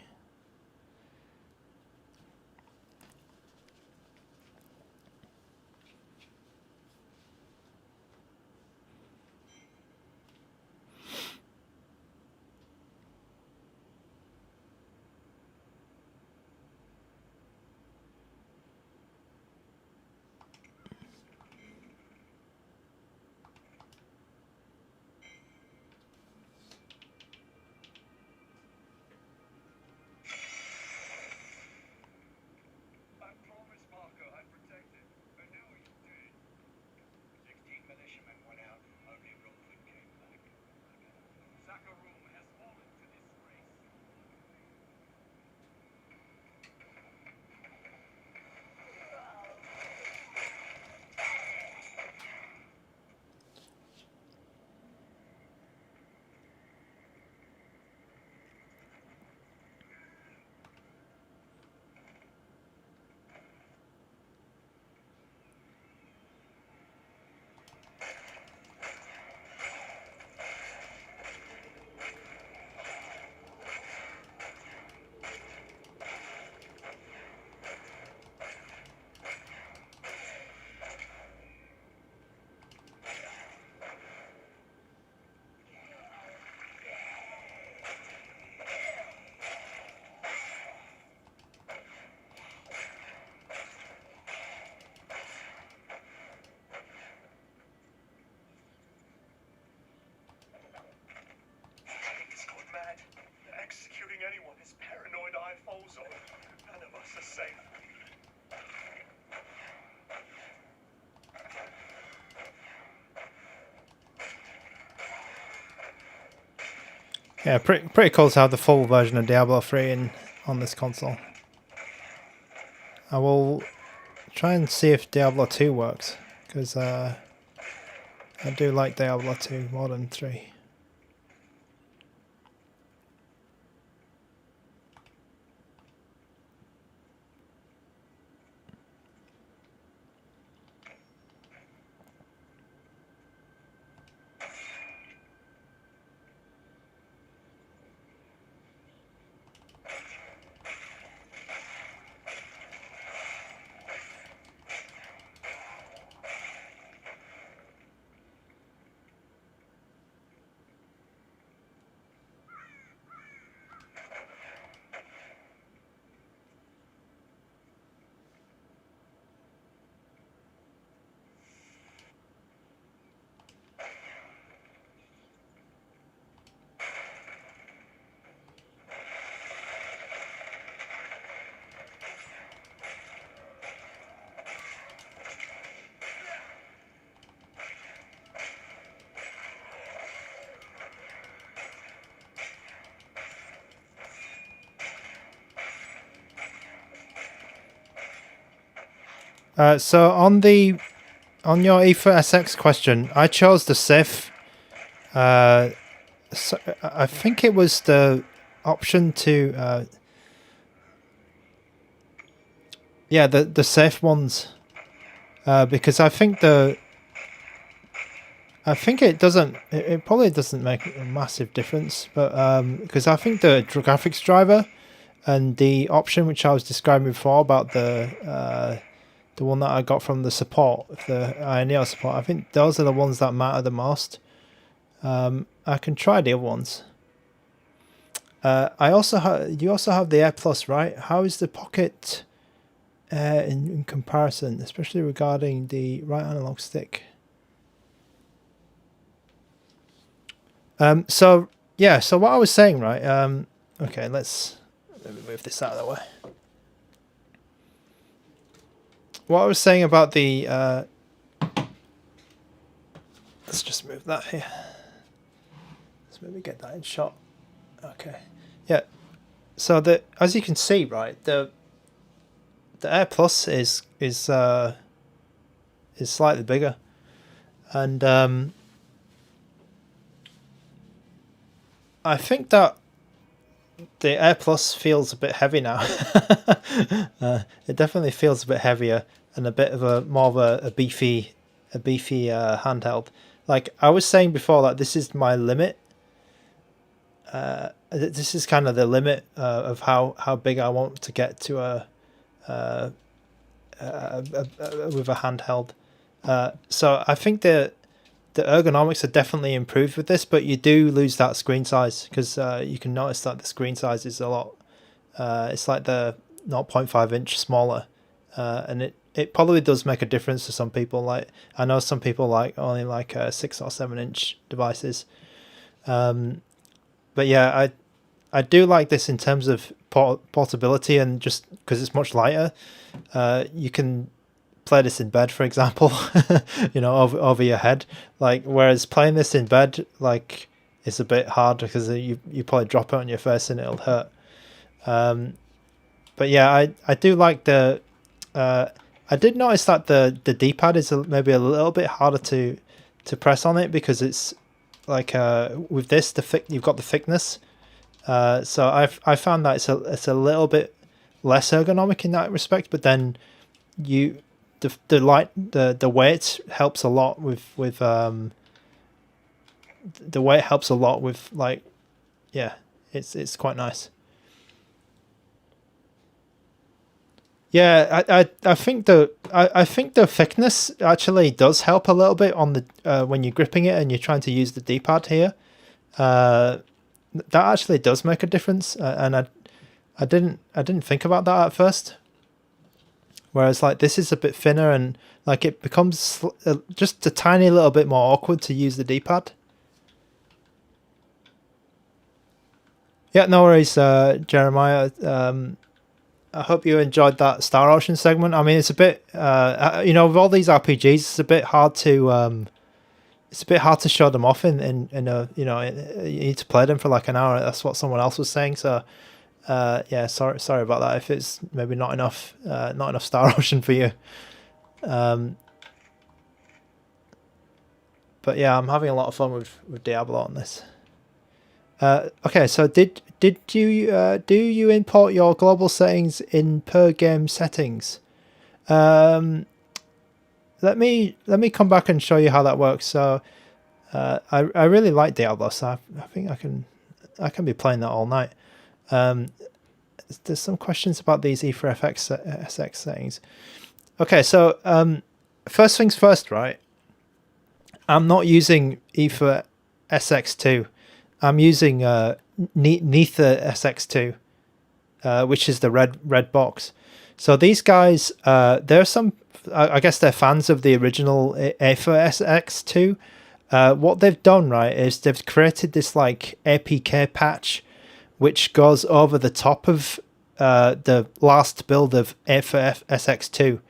B: Anyone is paranoid eye falls on. None of us are safe.
A: Yeah, pretty cool to have the full version of Diablo 3 on this console. I will try and see if Diablo 2 works, because I do like Diablo 2 more than 3. So on your E4SX question, I chose the Sif. So I think it was the option to the safe ones, because I think it probably doesn't make a massive difference, but because I think the graphics driver and the option which I was describing before about the one that I got from the support, the AYANEO support, I think those are the ones that matter the most. I can try the other ones. You also have the Air Plus, right? How is the Pocket Air in comparison, especially regarding the right analog stick? So what I was saying, right? Okay, let me move this out of the way. What I was saying about the let's just move that here. Let's maybe get that in shot. Okay. Yeah. So as you can see, right, the Air Plus is slightly bigger, and I think that the Air Plus feels a bit heavy now. It definitely feels a bit heavier and a bit of a beefy handheld. Like I was saying before, that this is my limit. This is kind of the limit of how big I want to get to with a handheld. So I think the ergonomics are definitely improved with this, but you do lose that screen size, because you can notice that the screen size is a lot. It's like the 0.5 inch smaller, and it probably does make a difference to some people. Like I know some people only like 6 or 7 inch devices. But yeah, I do like this in terms of portability, and just because it's much lighter, you can play this in bed, for example, over your head. Like whereas playing this in bed, like it's a bit hard because you probably drop it on your face and it'll hurt. But yeah, I do like the. I did notice that the D-pad is maybe a little bit harder to press on it, because it's like with this you've got the thickness. So I found that it's a little bit less ergonomic in that respect, but then the weight helps a lot with like, yeah, it's quite nice. Yeah, I think the thickness actually does help a little bit on the when you're gripping it and you're trying to use the D-pad here. That actually does make a difference, and I didn't think about that at first. Whereas like this is a bit thinner, and like it becomes just a tiny little bit more awkward to use the D-pad. Yeah, no worries, Jeremiah. I hope you enjoyed that Star Ocean segment. I mean, it's a bit, with all these RPGs, it's a bit hard to show them off in a, you need to play them for like an hour. That's what someone else was saying. So, Yeah, sorry about that. If it's maybe not enough Star Ocean for you. But yeah, I'm having a lot of fun with Diablo on this. Okay, so did you do you import your global settings in per game settings? Let me come back and show you how that works. So I really like Diablo, so I think I can be playing that all night. There's some questions about these E4FX SX settings. Okay, so first things first, right? I'm not using E4 SX2. I'm using Nether SX2, which is the red box. So these guys, there's some. I guess they're fans of the original A4 SX2. What they've done, right, is they've created this like APK patch, which goes over the top of the last build of A4 SX2.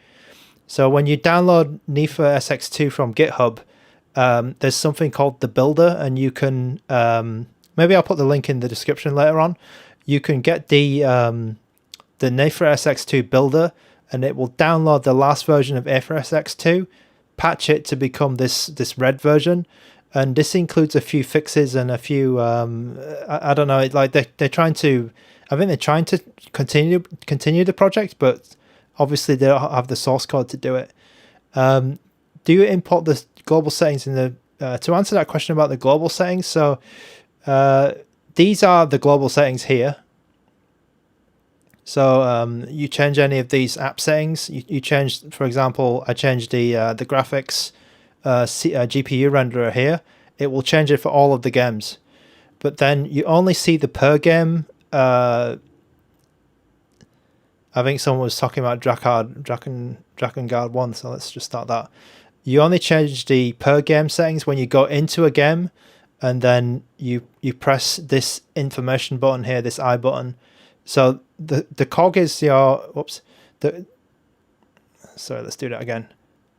A: So when you download Nether SX2 from GitHub, there's something called the builder, and you can maybe I'll put the link in the description later on. You can get the Nether SX2 builder, and it will download the last version of Nether SX2, patch it to become this red version, and this includes a few fixes and a few I don't know, like they're trying to, I think they're trying to continue the project, but obviously they don't have the source code to do it. Do you import the global settings in the to answer that question about the global settings? So these are the global settings here. So you change any of these app settings. You change, for example, I changed the graphics GPU renderer here. It will change it for all of the games, but then you only see the per game. I think someone was talking about Drakengard 1, so let's just start that. You only change the per game settings when you go into a game, and then you press this information button here, this I button. So the cog is your sorry, let's do that again.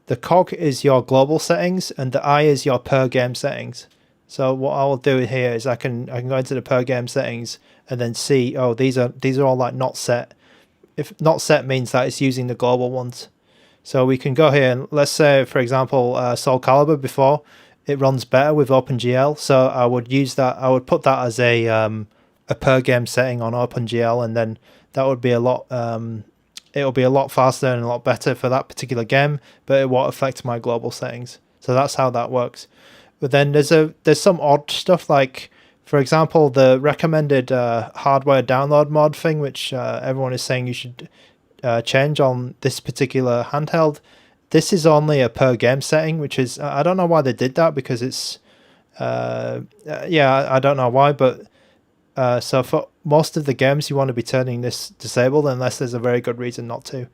A: The cog is your global settings, and the I is your per game settings. So what I will do here is I can go into the per game settings and then see, oh, these are all like not set. If not set means that it's using the global ones. So we can go here and let's say, for example, Soul Calibur before, it runs better with OpenGL. So I would use that. I would put that as a per game setting on OpenGL, and then that would be a lot. It'll be a lot faster and a lot better for that particular game, but it won't affect my global settings. So that's how that works. But then there's some odd stuff, like for example the recommended hardware download mod thing, which everyone is saying you should change on this particular handheld. This is only a per game setting, which is I don't know why they did that, because it's I don't know why, but so for most of the games you want to be turning this disabled unless there's a very good reason not to.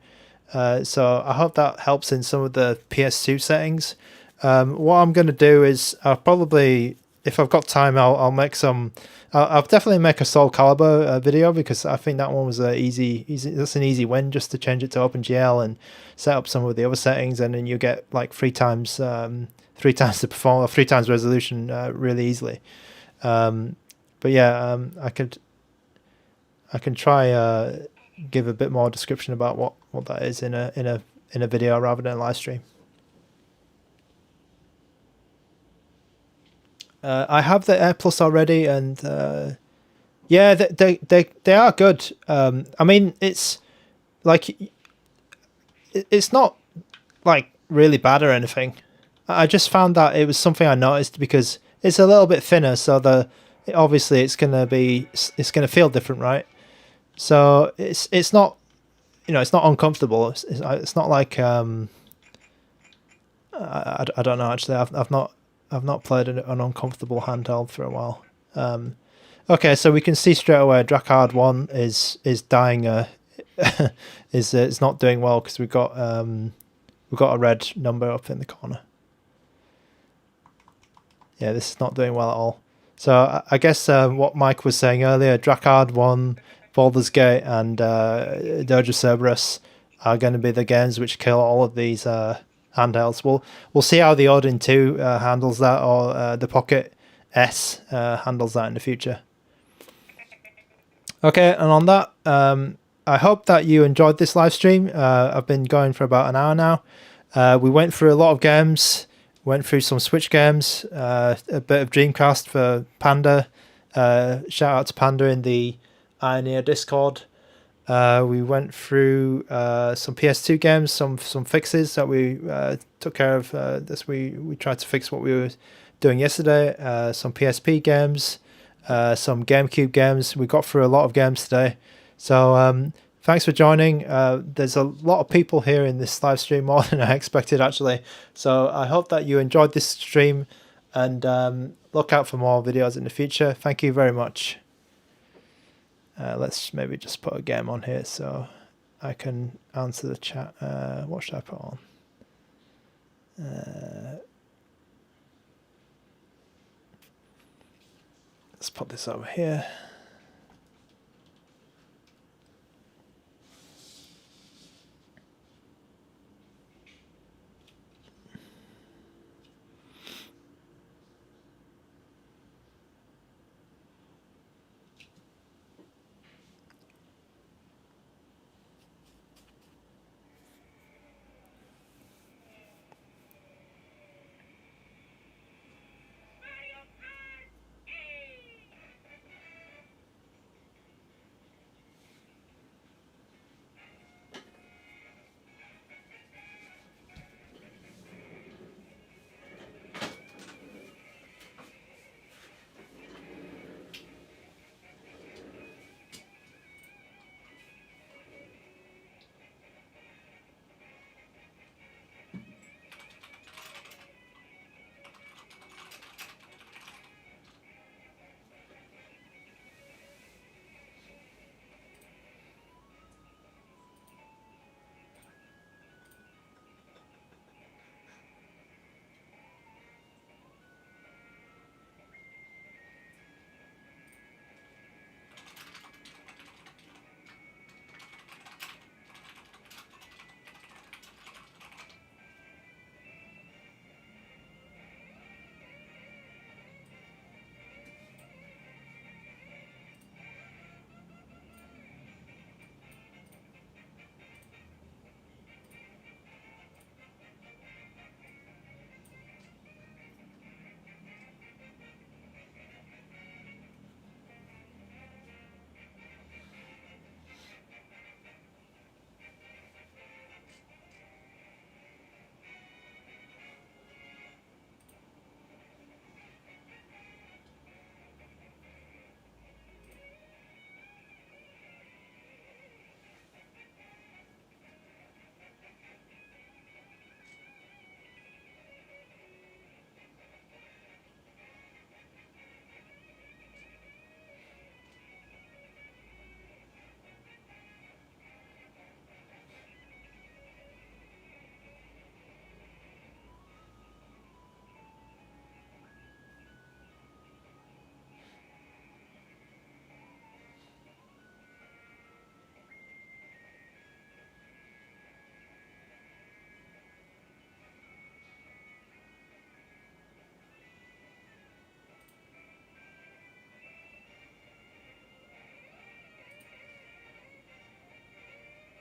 A: So I hope that helps in some of the PS2 settings. What I'm going to do is I'll probably, if I've got time, I'll make some. I'll definitely make a Soul Calibur video, because I think that one was easy. That's an easy win, just to change it to OpenGL and set up some of the other settings, and then you get like three times the performance, 3 times resolution really easily. But yeah, I can try give a bit more description about what that is in a video rather than a live stream. I have the Air Plus already, and yeah, they are good. I mean, it's like it's not like really bad or anything. I just found that it was something I noticed because it's a little bit thinner, so obviously it's gonna feel different, right? So it's not, it's not uncomfortable. It's not like I don't know, actually. I've not played an uncomfortable handheld for a while. Okay, so we can see straight away Drakengard 1 is dying. Is not doing well because we've got a red number up in the corner. Yeah, this is not doing well at all. So I guess what Mike was saying earlier, Drakengard 1, Baldur's Gate, and Dirge of Cerberus are going to be the games which kill all of these handhelds. We'll see how the Odin 2 handles that, or the Pocket S handles that in the future. Okay, and on that, I hope that you enjoyed this live stream. I've been going for about an hour now. We went through a lot of games, went through some Switch games, a bit of Dreamcast for Panda. Shout out to Panda in the AYANEO Discord. We went through some PS2 games, some fixes that we took care of. We tried to fix what we were doing yesterday. Some PSP games, some GameCube games. We got through a lot of games today. So thanks for joining. There's a lot of people here in this live stream, more than I expected actually. So I hope that you enjoyed this stream, and look out for more videos in the future. Thank you very much. Let's maybe just put a game on here so I can answer the chat. What should I put on? Let's put this over here.